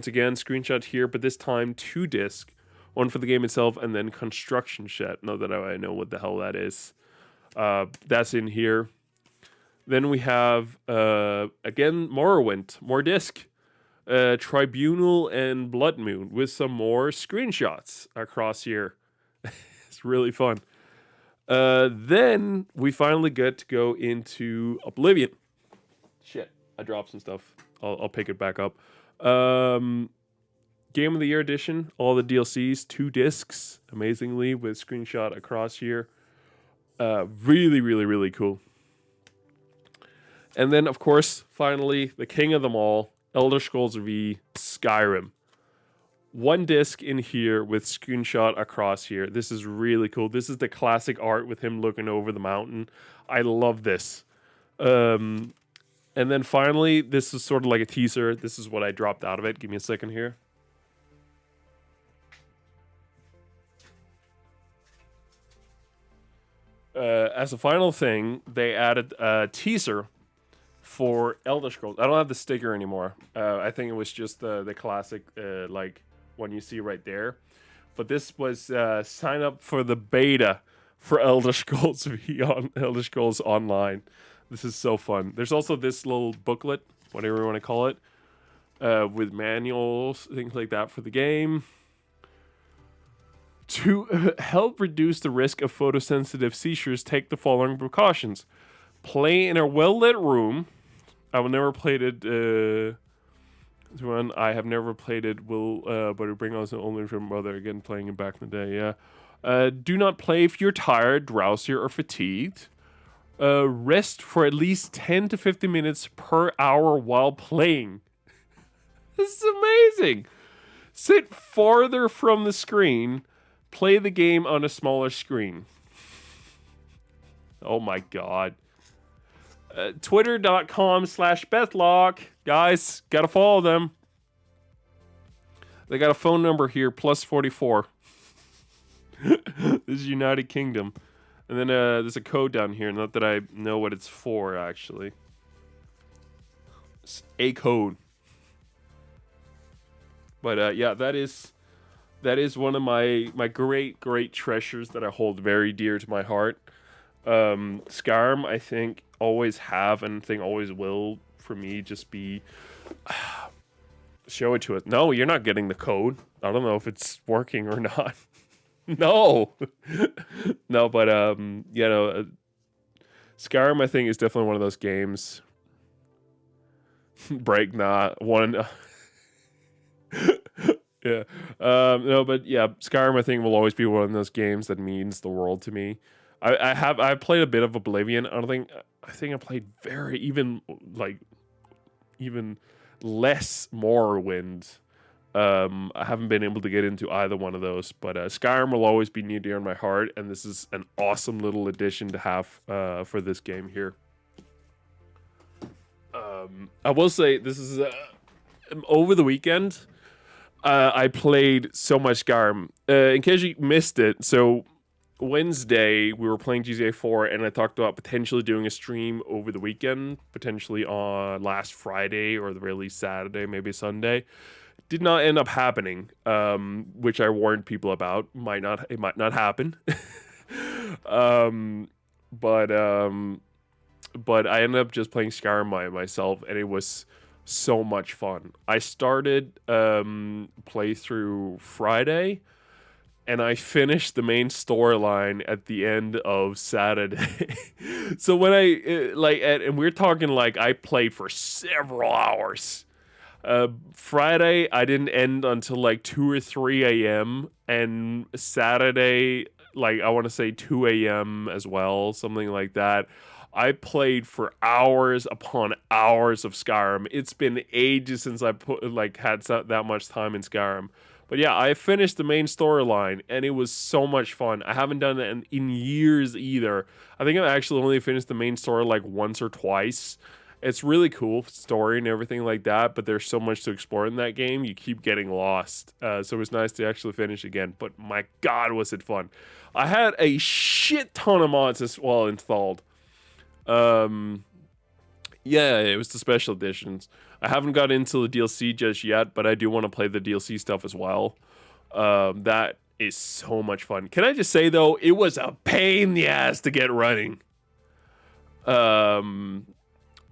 again, screenshot here, but this time 2 disc. One for the game itself, and then construction shed. Not that I know what the hell that is. That's in here. Then we have again Morrowind, more disc, Tribunal and Blood Moon with some more screenshots across here. It's really fun. Then we finally get to go into Oblivion. Shit, I dropped some stuff. I'll pick it back up. Game of the Year edition, all the DLCs, 2 discs, amazingly with screenshot across here. Really, really, really cool. And then, of course, finally, the king of them all, Elder Scrolls V Skyrim. 1 disc in here with screenshot across here. This is really cool. This is the classic art with him looking over the mountain. I love this. And then finally, this is sort of like a teaser. This is what I dropped out of it. Give me a second here. As a final thing, they added a teaser for Elder Scrolls. I don't have the sticker anymore. I think it was just the classic, like one you see right there. But this was sign up for the beta for Elder Scrolls V on Elder Scrolls Online. This is so fun. There's also this little booklet, whatever you want to call it, with manuals, things like that for the game. To help reduce the risk of photosensitive seizures, take the following precautions. Play in a well-lit room. I have never played it. I have never played it. But it bring us only from mother again playing it back in the day. Yeah. Do not play if you're tired, drowsy, or fatigued. Rest for at least 10 to 15 minutes per hour while playing. This is amazing. Sit farther from the screen. Play the game on a smaller screen. Oh my god. Twitter.com/Bethlock. Guys, gotta follow them. They got a phone number here, +44. This is United Kingdom. And then there's a code down here. Not that I know what it's for, actually. It's a code. But yeah, that is one of my great treasures that I hold very dear to my heart. Skyrim, I think, always have and I think always will for me just be show it to us. No, you're not getting the code. I don't know if it's working or not. No. No, but you know, Skyrim I think is definitely one of those games. Break not one. Yeah. No, but yeah, Skyrim I think will always be one of those games that means the world to me. I've played a bit of Oblivion. I think I played even less Morrowind. I haven't been able to get into either one of those, but Skyrim will always be near dear in my heart, and this is an awesome little addition to have for this game here. I will say this is over the weekend. I played so much Skyrim. In case you missed it, so Wednesday we were playing GTA 4, and I talked about potentially doing a stream over the weekend, potentially on last Friday or the very least Saturday, maybe Sunday. Did not end up happening, which I warned people about. It might not happen. But I ended up just playing Skyrim myself, and it was so much fun. I started playthrough Friday, and I finished the main storyline at the end of Saturday. So when and we're talking like I played for several hours. Friday I didn't end until like 2 or 3 a.m. and Saturday I want to say 2 a.m. as well, something like that. I played for hours upon hours of Skyrim. It's been ages since I had that much time in Skyrim. But yeah, I finished the main storyline, and it was so much fun. I haven't done it in years either. I think I've actually only finished the main story like once or twice. It's really cool story and everything like that, but there's so much to explore in that game. You keep getting lost. So it was nice to actually finish again. But my god, was it fun. I had a shit ton of mods as well installed. Yeah, it was the special editions. I haven't got into the DLC just yet, but I do want to play the DLC stuff as well. That is so much fun. Can I just say though, it was a pain in the ass to get running.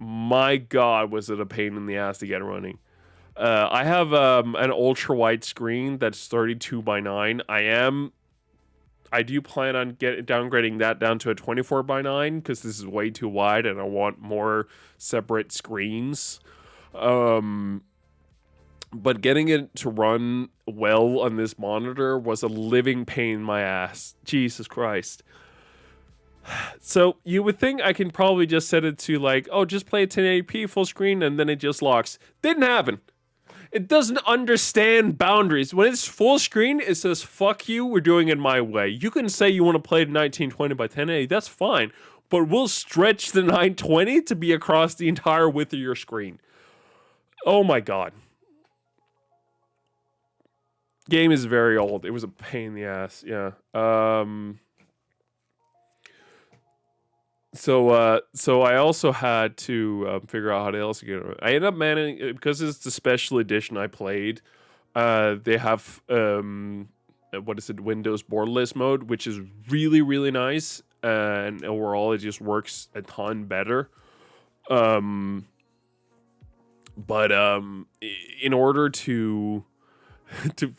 my God, was it a pain in the ass to get running. I have an ultra wide screen that's 32 by 9. I do plan on downgrading that down to a 24 by 9 because this is way too wide and I want more separate screens. But getting it to run well on this monitor was a living pain in my ass. Jesus Christ. So you would think I can probably just set it to like, oh, just play 1080p full screen and then it just locks. Didn't happen. It doesn't understand boundaries. When it's full screen, it says, fuck you, we're doing it my way. You can say you want to play 1920 by 1080, that's fine. But we'll stretch the 920 to be across the entire width of your screen. Oh my God. Game is very old. It was a pain in the ass, yeah. So I also had to figure out how else to get it. I ended up managing, because it's the special edition I played, they have, Windows borderless mode, which is really, really nice. And overall, it just works a ton better. In order to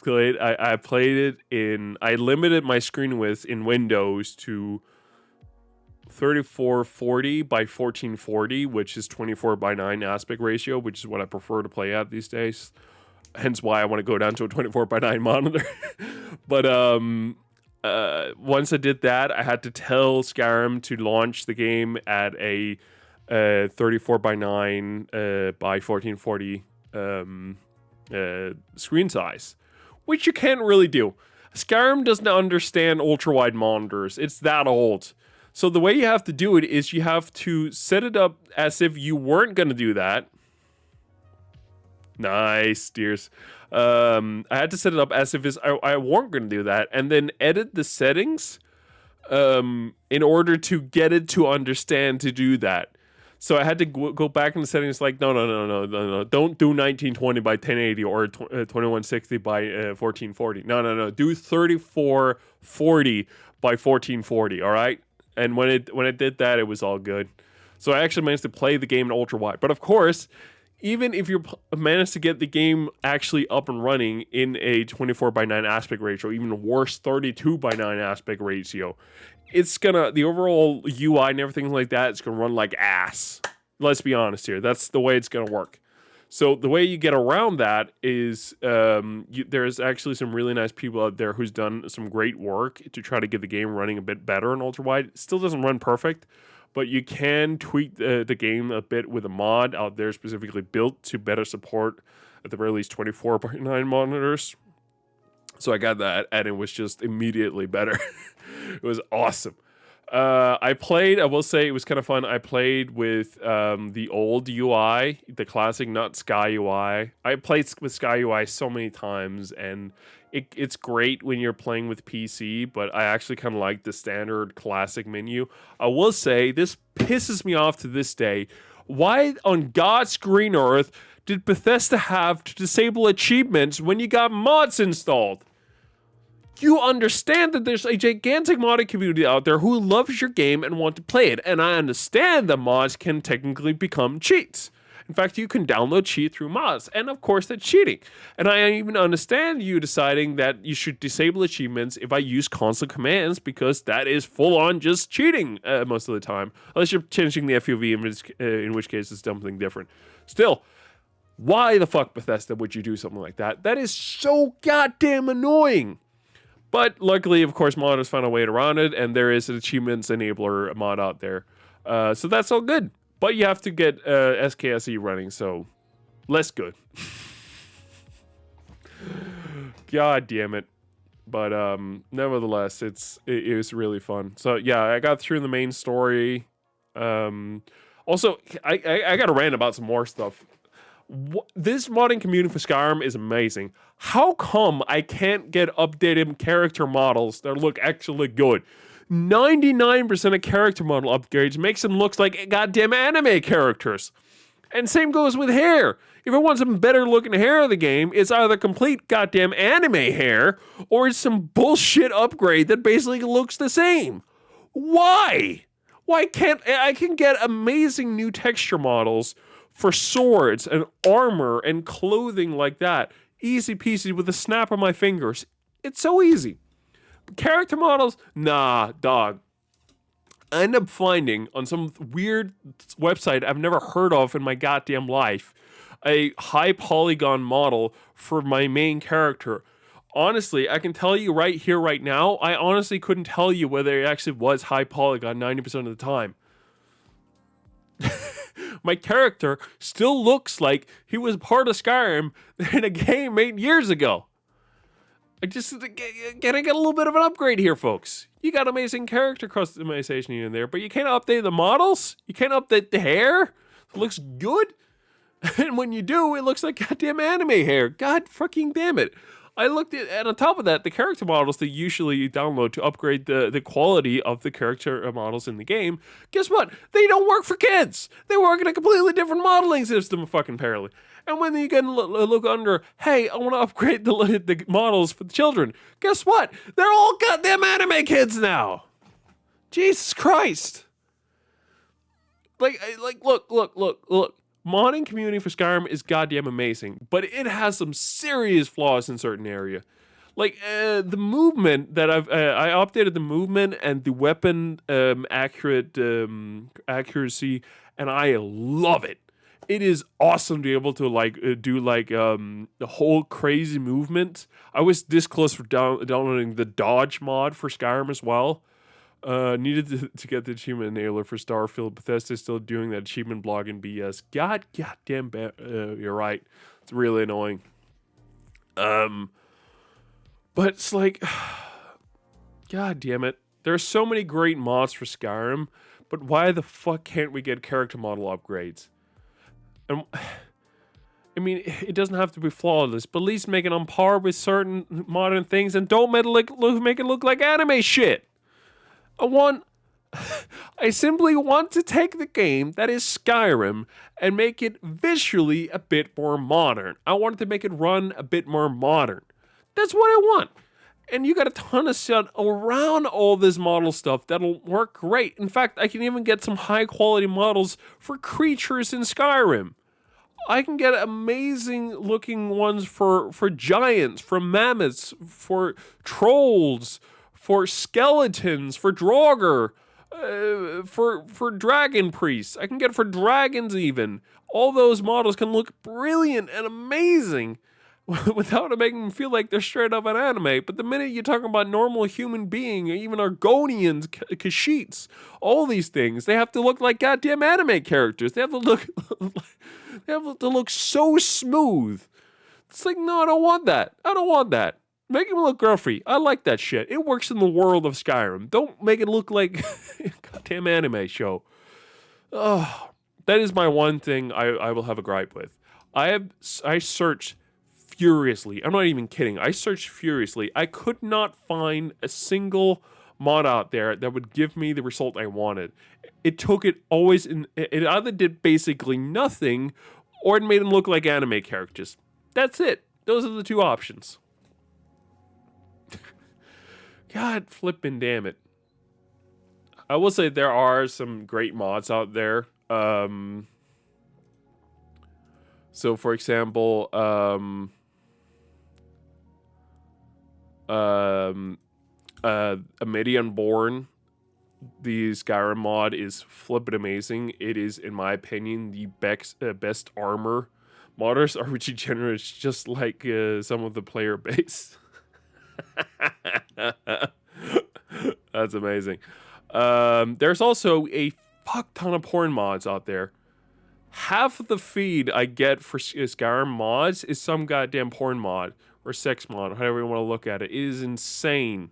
play it, I played it I limited my screen width in Windows to 3440 by 1440, which is 24 by 9 aspect ratio, which is what I prefer to play at these days. Hence why I want to go down to a 24 by 9 monitor. But once I did that, I had to tell Skyrim to launch the game at a 34 by 9 by 1440 screen size, which you can't really do. Skyrim doesn't understand ultra wide monitors. It's that old. So the way you have to do it is you have to set it up as if you weren't going to do that. Nice, dears. I had to set it up as if I weren't going to do that, and then edit the settings in order to get it to understand to do that. So I had to go back in the settings like, no. Don't do 1920 by 1080 or 2160 by 1440. No. Do 3440 by 1440, all right? And when it did that, it was all good. So I actually managed to play the game in ultra wide. But of course, even if you manage to get the game actually up and running in a 24 by 9 aspect ratio, even worse, 32 by 9 aspect ratio, the overall UI and everything like that, it's gonna run like ass. Let's be honest here. That's the way it's gonna work. So the way you get around that is there's actually some really nice people out there who's done some great work to try to get the game running a bit better in ultra wide. It still doesn't run perfect, but you can tweak the game a bit with a mod out there specifically built to better support, at the very least, 24 by 9 monitors. So I got that, and it was just immediately better. It was awesome. I will say it was kind of fun. I played with the old UI, the classic, not Sky UI. I played with Sky UI so many times, and it's great when you're playing with PC, but I actually kind of like the standard classic menu. I will say, this pisses me off to this day. Why on God's green earth did Bethesda have to disable achievements when you got mods installed? You understand that there's a gigantic modding community out there who loves your game and want to play it, and I understand that mods can technically become cheats. In fact, you can download cheat through mods, and of course that's cheating. And I even understand you deciding that you should disable achievements if I use console commands, because that is full-on just cheating most of the time, unless you're changing the FUV, in which case it's something different. Still, why the fuck, Bethesda, would you do something like that? That is so goddamn annoying. But luckily, of course, modders found a way around it, and there is an achievements enabler mod out there. So that's all good. But you have to get SKSE running, so less good. God damn it. But nevertheless, it was really fun. So yeah, I got through the main story. Also, I got to rant about some more stuff. This modding community for Skyrim is amazing. How come I can't get updated character models that look actually good? 99% of character model upgrades makes them look like goddamn anime characters. And same goes with hair. If I want some better looking hair in the game, it's either complete goddamn anime hair or it's some bullshit upgrade that basically looks the same. Why? Why can't I can get amazing new texture models for swords and armor and clothing like that. Easy peasy with a snap of my fingers. It's so easy. Character models? Nah, dog. I end up finding on some weird website I've never heard of in my goddamn life a high polygon model for my main character. Honestly, I can tell you right here, right now, I honestly couldn't tell you whether it actually was high polygon 90% of the time. My character still looks like he was part of Skyrim in a game 8 years ago. I just getting a little bit of an upgrade here, folks. You got amazing character customization in there, but you can't update the models. You can't update the hair. It looks good, and when you do, it looks like goddamn anime hair. God fucking damn it! I looked at, and on top of that, the character models that you usually download to upgrade the quality of the character models in the game. Guess what? They don't work for kids. They work in a completely different modeling system, fucking apparently. And when you can look under, hey, I want to upgrade the models for the children. Guess what? They're all goddamn anime kids now. Jesus Christ. Like, look. Modding community for Skyrim is goddamn amazing, but it has some serious flaws in certain area. Like the movement that I updated the movement and the weapon accuracy, and I love it. It is awesome to be able to do the whole crazy movement. I was this close for downloading the dodge mod for Skyrim as well. Needed to get the achievement enabler for Starfield. Bethesda's still doing that achievement blog in BS. Goddamn, you're right. It's really annoying. But it's like, god damn it. There are so many great mods for Skyrim, but why the fuck can't we get character model upgrades? And I mean, it doesn't have to be flawless, but at least make it on par with certain modern things, and don't make it look like anime shit. I simply want to take the game that is Skyrim and make it visually a bit more modern. I wanted to make it run a bit more modern. That's what I want. And you got a ton of stuff around all this model stuff that'll work great. In fact, I can even get some high quality models for creatures in Skyrim. I can get amazing looking ones for giants, for mammoths, for trolls, for skeletons, for Draugr, for dragon priests. I can get for dragons even. All those models can look brilliant and amazing without it making them feel like they're straight up an anime. But the minute you're talking about normal human being, or even Argonians, Kashyyyks, all these things, they have to look like goddamn anime characters. They have to look so smooth. It's like, no, I don't want that. I don't want that. Make him look gruffy. I like that shit. It works in the world of Skyrim. Don't make it look like a goddamn anime show. Oh, that is my one thing I will have a gripe with. I searched furiously. I'm not even kidding. I searched furiously. I could not find a single mod out there that would give me the result I wanted. It took it always in. It either did basically nothing, or it made them look like anime characters. That's it. Those are the two options. God flippin' damn it. I will say there are some great mods out there. So for example, Amidian Born, the Skyrim mod is flippin' amazing. It is, in my opinion, the best armor. Modders are regenerates just like some of the player base. That's amazing. There's also a fuck ton of porn mods out there. Half of the feed I get for Skyrim mods is some goddamn porn mod or sex mod, however you want to look at it. It is insane.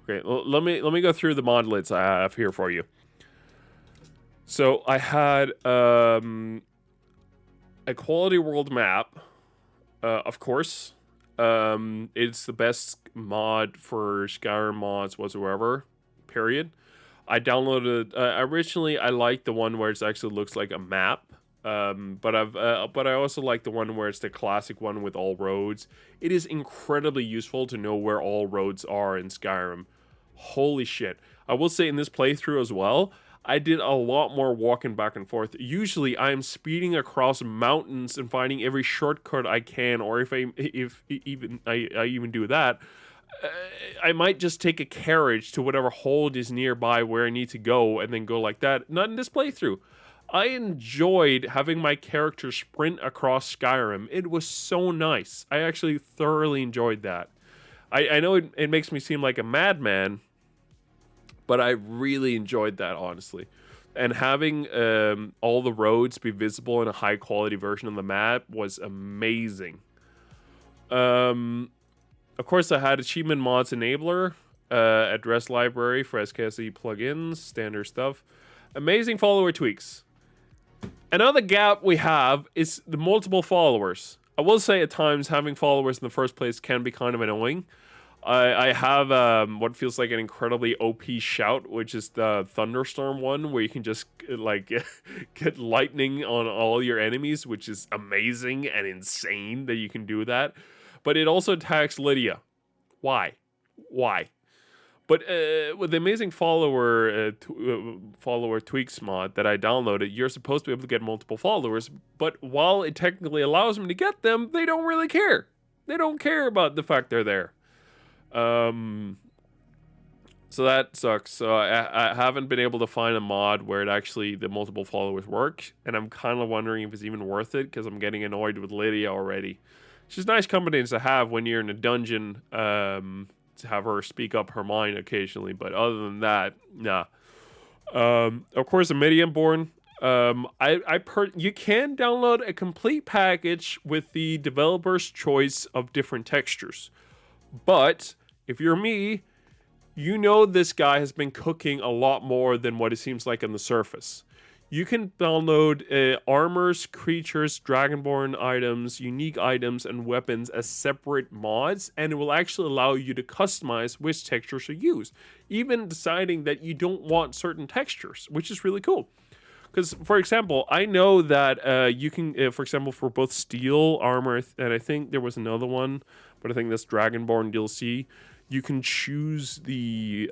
Okay, let me go through the mod lists I have here for you. So I had a quality world map, of course. It's the best mod for Skyrim mods whatsoever, period. I downloaded, originally I liked the one where it actually looks like a map. But I also like the one where it's the classic one with all roads. It is incredibly useful to know where all roads are in Skyrim. Holy shit. I will say in this playthrough as well, I did a lot more walking back and forth. Usually I am speeding across mountains and finding every shortcut I can, or if even I even do that, uh, I might just take a carriage to whatever hold is nearby where I need to go and then go like that. Not in this playthrough. I enjoyed having my character sprint across Skyrim. It was so nice. I actually thoroughly enjoyed that. I know it makes me seem like a madman, but I really enjoyed that, honestly. And having all the roads be visible in a high quality version of the map was amazing. Um, of course, I had achievement mods enabler, address library for SKSE plugins, standard stuff. Amazing follower tweaks. Another gap we have is the multiple followers. I will say at times having followers in the first place can be kind of annoying. I have what feels like an incredibly OP shout, which is the thunderstorm one, where you can just like get lightning on all your enemies, which is amazing and insane that you can do that. But it also attacks Lydia. Why? Why? But with the amazing follower tweaks mod that I downloaded, you're supposed to be able to get multiple followers. But while it technically allows me to get them, they don't really care. They don't care about the fact they're there. So that sucks. So I haven't been able to find a mod where it actually the multiple followers work, and I'm kind of wondering if it's even worth it because I'm getting annoyed with Lydia already. She's nice company to have when you're in a dungeon. To have her speak up her mind occasionally, but other than that, nah. Of course, Immediate-Born. You can download a complete package with the developer's choice of different textures, but if you're me, you know this guy has been cooking a lot more than what it seems like on the surface. You can download armors, creatures, dragonborn items, unique items, and weapons as separate mods, and it will actually allow you to customize which textures to use, even deciding that you don't want certain textures, which is really cool. Because, for example, I know that you can, for example, for both steel, armor, and I think there was another one, but I think that's Dragonborn DLC, you can choose the,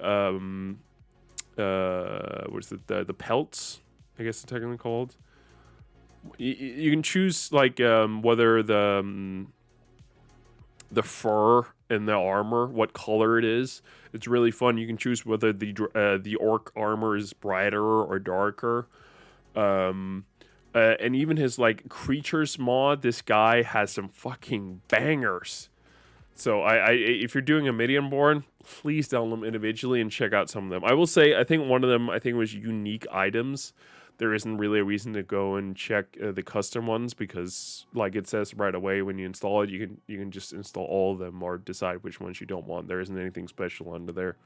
what is it, the pelts, I guess it's technically called. You can choose like whether the fur and the armor, what color it is. It's really fun. You can choose whether the orc armor is brighter or darker. And even his like creatures mod, this guy has some fucking bangers. So if you're doing Immediate-Born, please download them individually and check out some of them. I will say, I think one of them, I think was unique items. There isn't really a reason to go and check the custom ones because, like it says right away when you install it, you can just install all of them or decide which ones you don't want. There isn't anything special under there.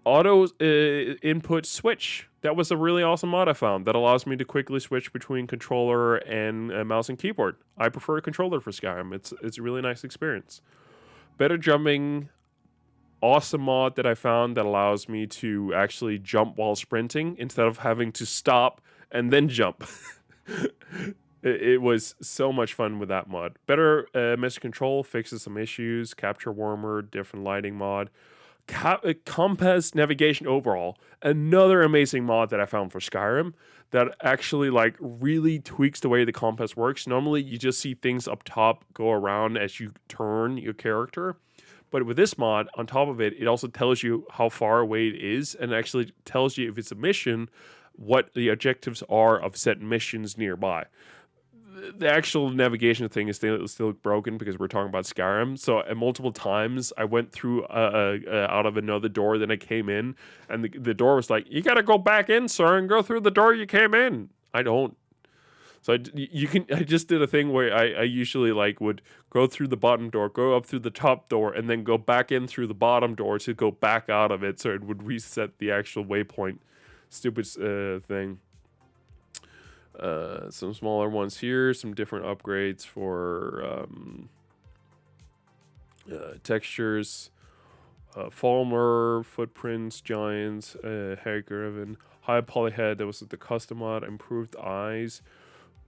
Auto input switch. That was a really awesome mod I found that allows me to quickly switch between controller and mouse and keyboard. I prefer a controller for Skyrim. It's a really nice experience. Better jumping. Awesome mod that I found that allows me to actually jump while sprinting instead of having to stop and then jump. It was so much fun with that mod. Better message control fixes some issues. Capture warmer, different lighting mod. Compass navigation overall. Another amazing mod that I found for Skyrim that actually like really tweaks the way the compass works. Normally you just see things up top go around as you turn your character. But with this mod, on top of it, it also tells you how far away it is and actually tells you if it's a mission, what the objectives are of set missions nearby. The actual navigation thing is still broken because we're talking about Skyrim. So multiple times I went through out of another door, then I came in, and the door was like, "You got to go back in, sir, and go through the door you came in." I don't. So I just did a thing where I usually like would go through the bottom door, go up through the top door, and then go back in through the bottom door to go back out of it, so it would reset the actual waypoint. Stupid thing. Some smaller ones here, some different upgrades for textures, Falmer, footprints, giants, Hagriven. High poly head. That was the custom mod. Improved eyes.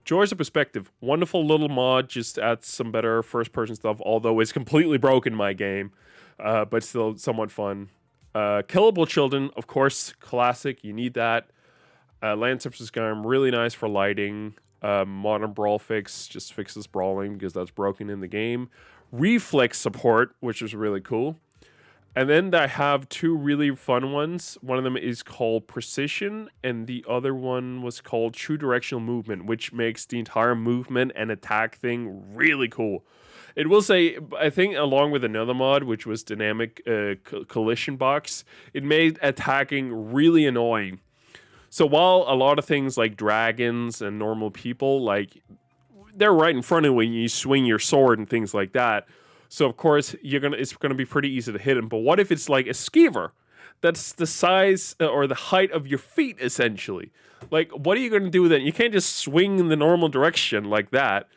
Joys of Perspective. Wonderful little mod. Just adds some better first person stuff. Although it's completely broken my game. But still somewhat fun. Killable Children. Of course. Classic. You need that. Land Surface Skyrim. Really nice for lighting. Modern Brawl Fix. Just fixes brawling because that's broken in the game. Reflex support. Which is really cool. And then I have two really fun ones. One of them is called Precision, and the other one was called True Directional Movement, which makes the entire movement and attack thing really cool. It will say, I think, along with another mod, which was Dynamic Collision Box, it made attacking really annoying. So while a lot of things like dragons and normal people, like, they're right in front of you when you swing your sword and things like that. So of course it's gonna be pretty easy to hit him. But what if it's like a skeever that's the size or the height of your feet essentially? Like, what are you gonna do then? You can't just swing in the normal direction like that,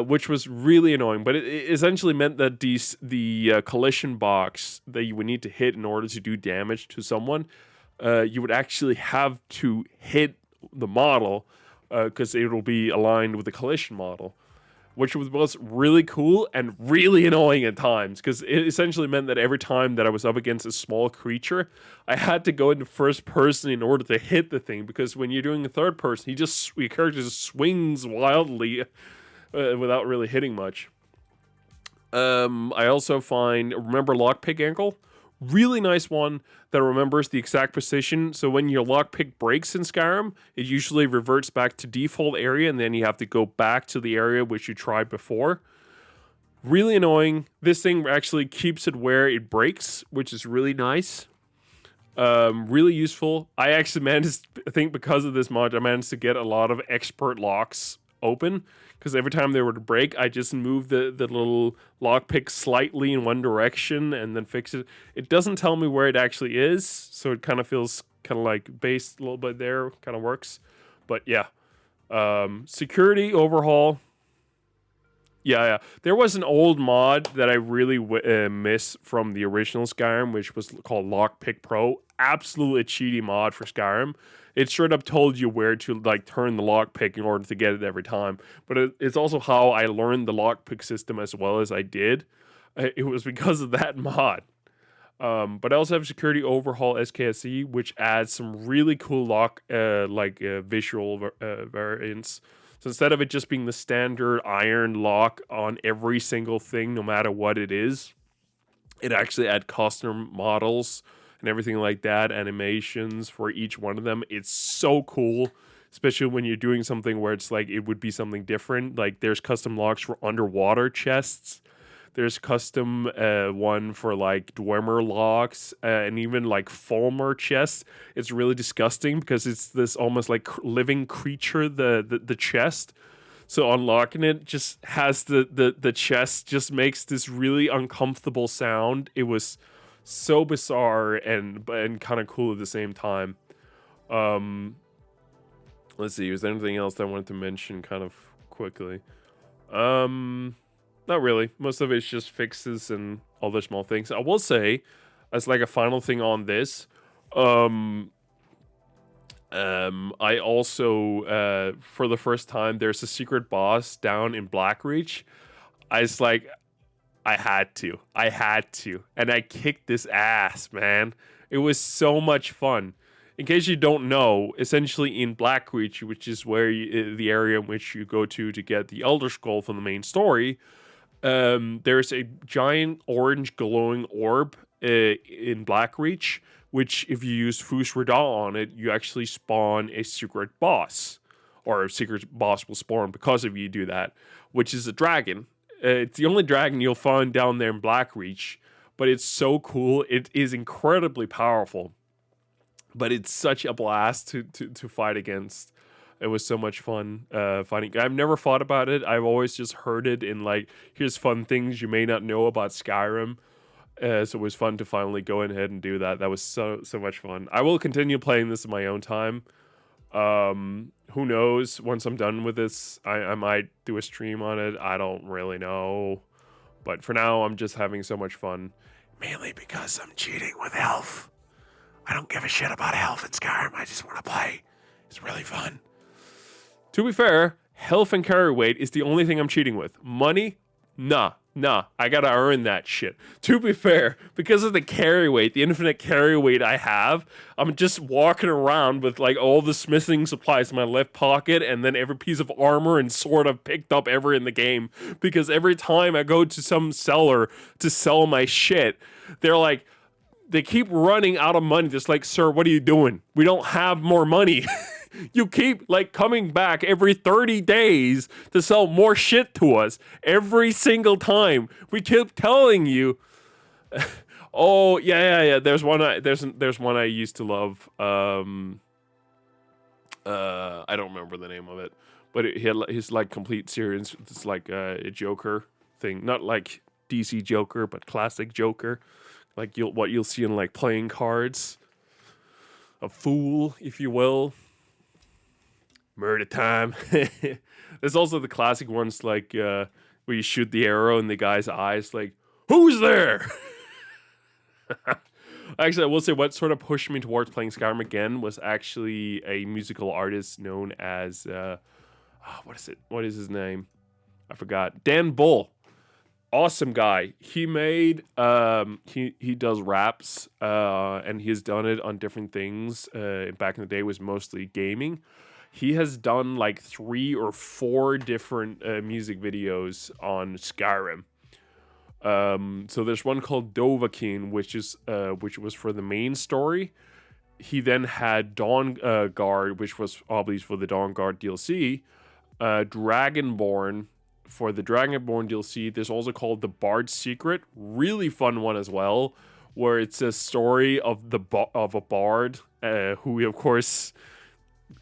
which was really annoying. But it essentially meant that the collision box that you would need to hit in order to do damage to someone, you would actually have to hit the model because it will be aligned with the collision model. Which was both really cool and really annoying at times, because it essentially meant that every time that I was up against a small creature, I had to go into first person in order to hit the thing, because when you're doing a third person, your character just swings wildly without really hitting much. I also remember Lockpick Ankle? Really nice one that remembers the exact position. So when your lockpick breaks in Skyrim, it usually reverts back to default area, and then you have to go back to the area which you tried before. Really annoying. This thing actually keeps it where it breaks, which is really nice. Really useful. I actually managed, I think because of this mod, I managed to get a lot of expert locks open, because every time they were to break, I just move the little lockpick slightly in one direction and then fix it. It doesn't tell me where it actually is, so it kind of feels kind of like based a little bit there, kind of works. But yeah, security overhaul. Yeah. There was an old mod that I really miss from the original Skyrim, which was called Lockpick Pro. Absolutely cheaty mod for Skyrim. It straight up told you where to like turn the lockpick in order to get it every time. But it's also how I learned the lockpick system as well as I did. It was because of that mod. But I also have Security Overhaul SKSE, which adds some really cool visual variants. So instead of it just being the standard iron lock on every single thing, no matter what it is, it actually adds custom models and everything like that, animations for each one of them. It's so cool, especially when you're doing something where it's like it would be something different. Like there's custom locks for underwater chests. There's custom one for like Dwemer locks and even like Fulmer chests. It's really disgusting because it's this almost like living creature, the chest. So unlocking it just has the chest just makes this really uncomfortable sound. It was so bizarre and kind of cool at the same time. Let's see, is there anything else that I wanted to mention kind of quickly? Not really. Most of it's just fixes and other small things. I will say, as like a final thing on this, I also, for the first time, there's a secret boss down in Blackreach. I had to. And I kicked this ass, man. It was so much fun. In case you don't know, essentially in Blackreach, which is where the area in which you go to get the Elder Scroll from the main story, there's a giant orange glowing orb in Blackreach, which if you use Fus Ridal on it, you actually spawn a secret boss. Or a secret boss will spawn because of you do that, which is a dragon. It's the only dragon you'll find down there in Blackreach, but it's so cool. It is incredibly powerful, but it's such a blast to fight against. It was so much fun fighting. I've never fought about it. I've always just heard it in like, here's fun things you may not know about Skyrim. So it was fun to finally go ahead and do that. That was so much fun. I will continue playing this in my own time. Who knows? Once I'm done with this, I might do a stream on it. I don't really know. But for now, I'm just having so much fun. Mainly because I'm cheating with Elf. I don't give a shit about health in Skyrim. I just want to play. It's really fun. To be fair, health and carry weight is the only thing I'm cheating with. Money? Nah. I gotta earn that shit. To be fair, because of the carry weight, the infinite carry weight I have, I'm just walking around with like all the smithing supplies in my left pocket and then every piece of armor and sword I've picked up ever in the game. Because every time I go to some seller to sell my shit, they're like, they keep running out of money. Just like, sir, what are you doing? We don't have more money. You keep like coming back every 30 days to sell more shit to us every single time. We keep telling you. Oh yeah. There's one. There's one I used to love. I don't remember the name of it, but he had his like complete series. It's like a Joker thing, not like DC Joker, but classic Joker. Like what you'll see in like playing cards. A fool, if you will. Murder time. There's also the classic ones like where you shoot the arrow in the guy's eyes, like, who's there? Actually, I will say what sort of pushed me towards playing Skyrim again was actually a musical artist known as what is it? What is his name? I forgot. Dan Bull. Awesome guy. He made he does raps and he's done it on different things. Back in the day it was mostly gaming. He has done like 3 or 4 different music videos on Skyrim. So there's one called Dovahkiin, which was for the main story. He then had Dawn Guard, which was obviously for the Dawn Guard DLC. Dragonborn for the Dragonborn DLC. There's also called The Bard's Secret, really fun one as well, where it's a story of a bard who of course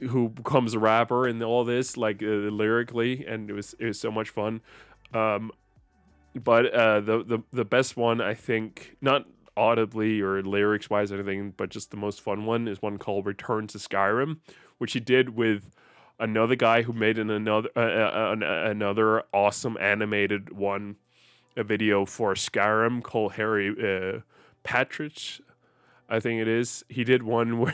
who becomes a rapper and all this, like lyrically, and it was so much fun. But the best one, I think, not audibly or lyrics wise or anything, but just the most fun one is one called Return to Skyrim, which he did with another guy who made another awesome animated one, a video for Skyrim called Harry Patridge, I think it is. He did one where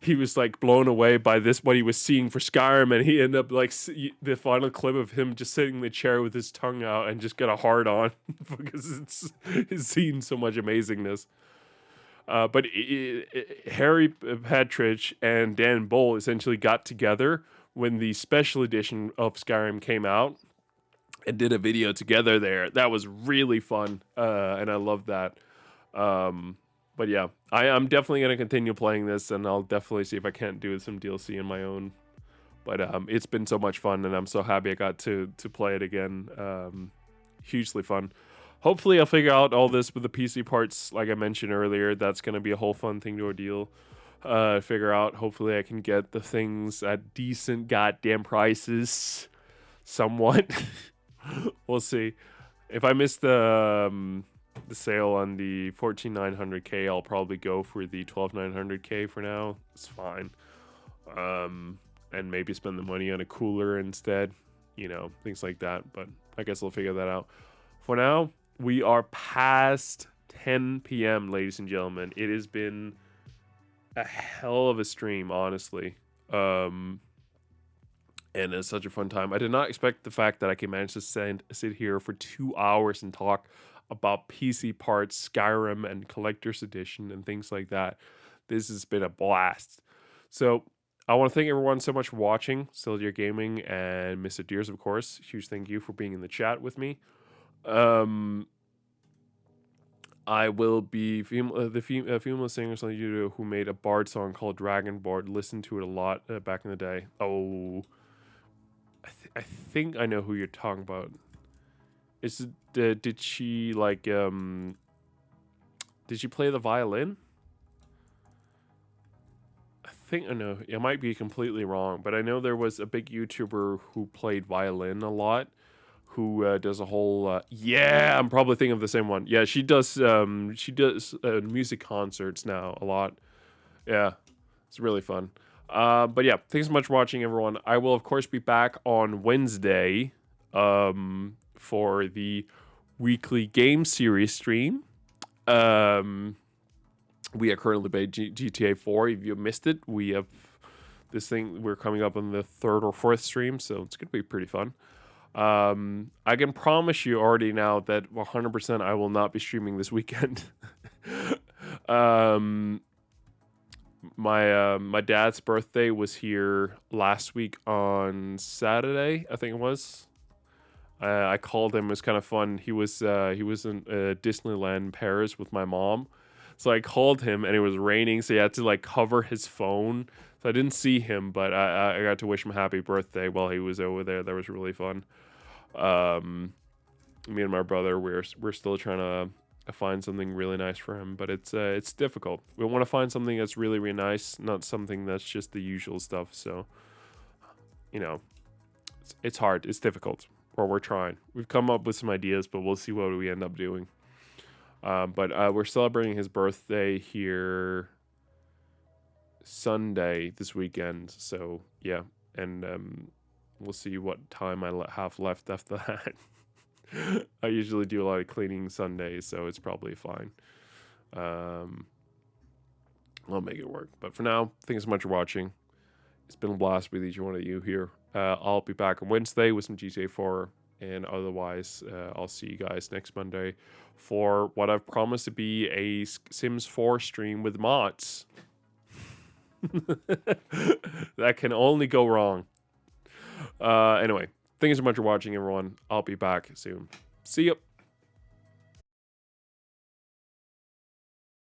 he was like blown away by what he was seeing for Skyrim, and he ended up like the final clip of him just sitting in the chair with his tongue out and just got a hard on because he's seen so much amazingness. But Harry Patridge and Dan Bull essentially got together when the special edition of Skyrim came out and did a video together there. That was really fun, and I love that. But yeah, I'm definitely going to continue playing this, and I'll definitely see if I can't do some DLC in my own. But it's been so much fun, and I'm so happy I got to play it again. Hugely fun. Hopefully I'll figure out all this with the PC parts, like I mentioned earlier. That's going to be a whole fun thing to ordeal. Figure out. Hopefully I can get the things at decent goddamn prices. Somewhat. We'll see. If I miss the sale on the 14,900K, I'll probably go for the 12,900K for now. It's fine. And maybe spend the money on a cooler instead. You know, things like that. But I guess I'll figure that out. For now, we are past 10 p.m., ladies and gentlemen. It has been a hell of a stream, honestly. And it's such a fun time. I did not expect the fact that I can manage to sit here for 2 hours and talk about PC parts, Skyrim, and Collector's Edition, and things like that. This has been a blast. So, I want to thank everyone so much for watching. Still Gaming and Mr. Deers, of course. Huge thank you for being in the chat with me. I will be the female singers on YouTube who made a bard song called Dragon Bard. Listened to it a lot back in the day. Oh, I think I know who you're talking about. Did she like did she play the violin? I think I know. I might be completely wrong, but I know there was a big YouTuber who played violin a lot, who does a whole yeah, I'm probably thinking of the same one. Yeah, she does music concerts now a lot. Yeah, it's really fun. But yeah, thanks so much for watching, everyone. I will of course be back on Wednesday for the weekly game series stream. We are currently playing GTA 4. If you missed it, we have this thing. We're coming up on the third or fourth stream, so it's gonna be pretty fun. I can promise you already now that 100% I will not be streaming this weekend. um, my dad's birthday was here last week on Saturday, I think it was. I called him. It was kind of fun. He was in Disneyland Paris with my mom, so I called him and it was raining, so he had to like cover his phone. So I didn't see him, but I got to wish him happy birthday while he was over there. That was really fun. Me and my brother, we're still trying to find something really nice for him, but it's difficult. We want to find something that's really really nice, not something that's just the usual stuff. So you know, it's hard. It's difficult. Or we're trying. We've come up with some ideas, but we'll see what we end up doing. But we're celebrating his birthday here Sunday this weekend. So yeah, and we'll see what time I have left after that. I usually do a lot of cleaning Sundays, so it's probably fine. I'll make it work. But for now, thanks so much for watching. It's been a blast with each one of you here. I'll be back on Wednesday with some GTA 4, and otherwise, I'll see you guys next Monday for what I've promised to be a Sims 4 stream with mods. That can only go wrong. Anyway, thank you so much for watching, everyone. I'll be back soon. See you.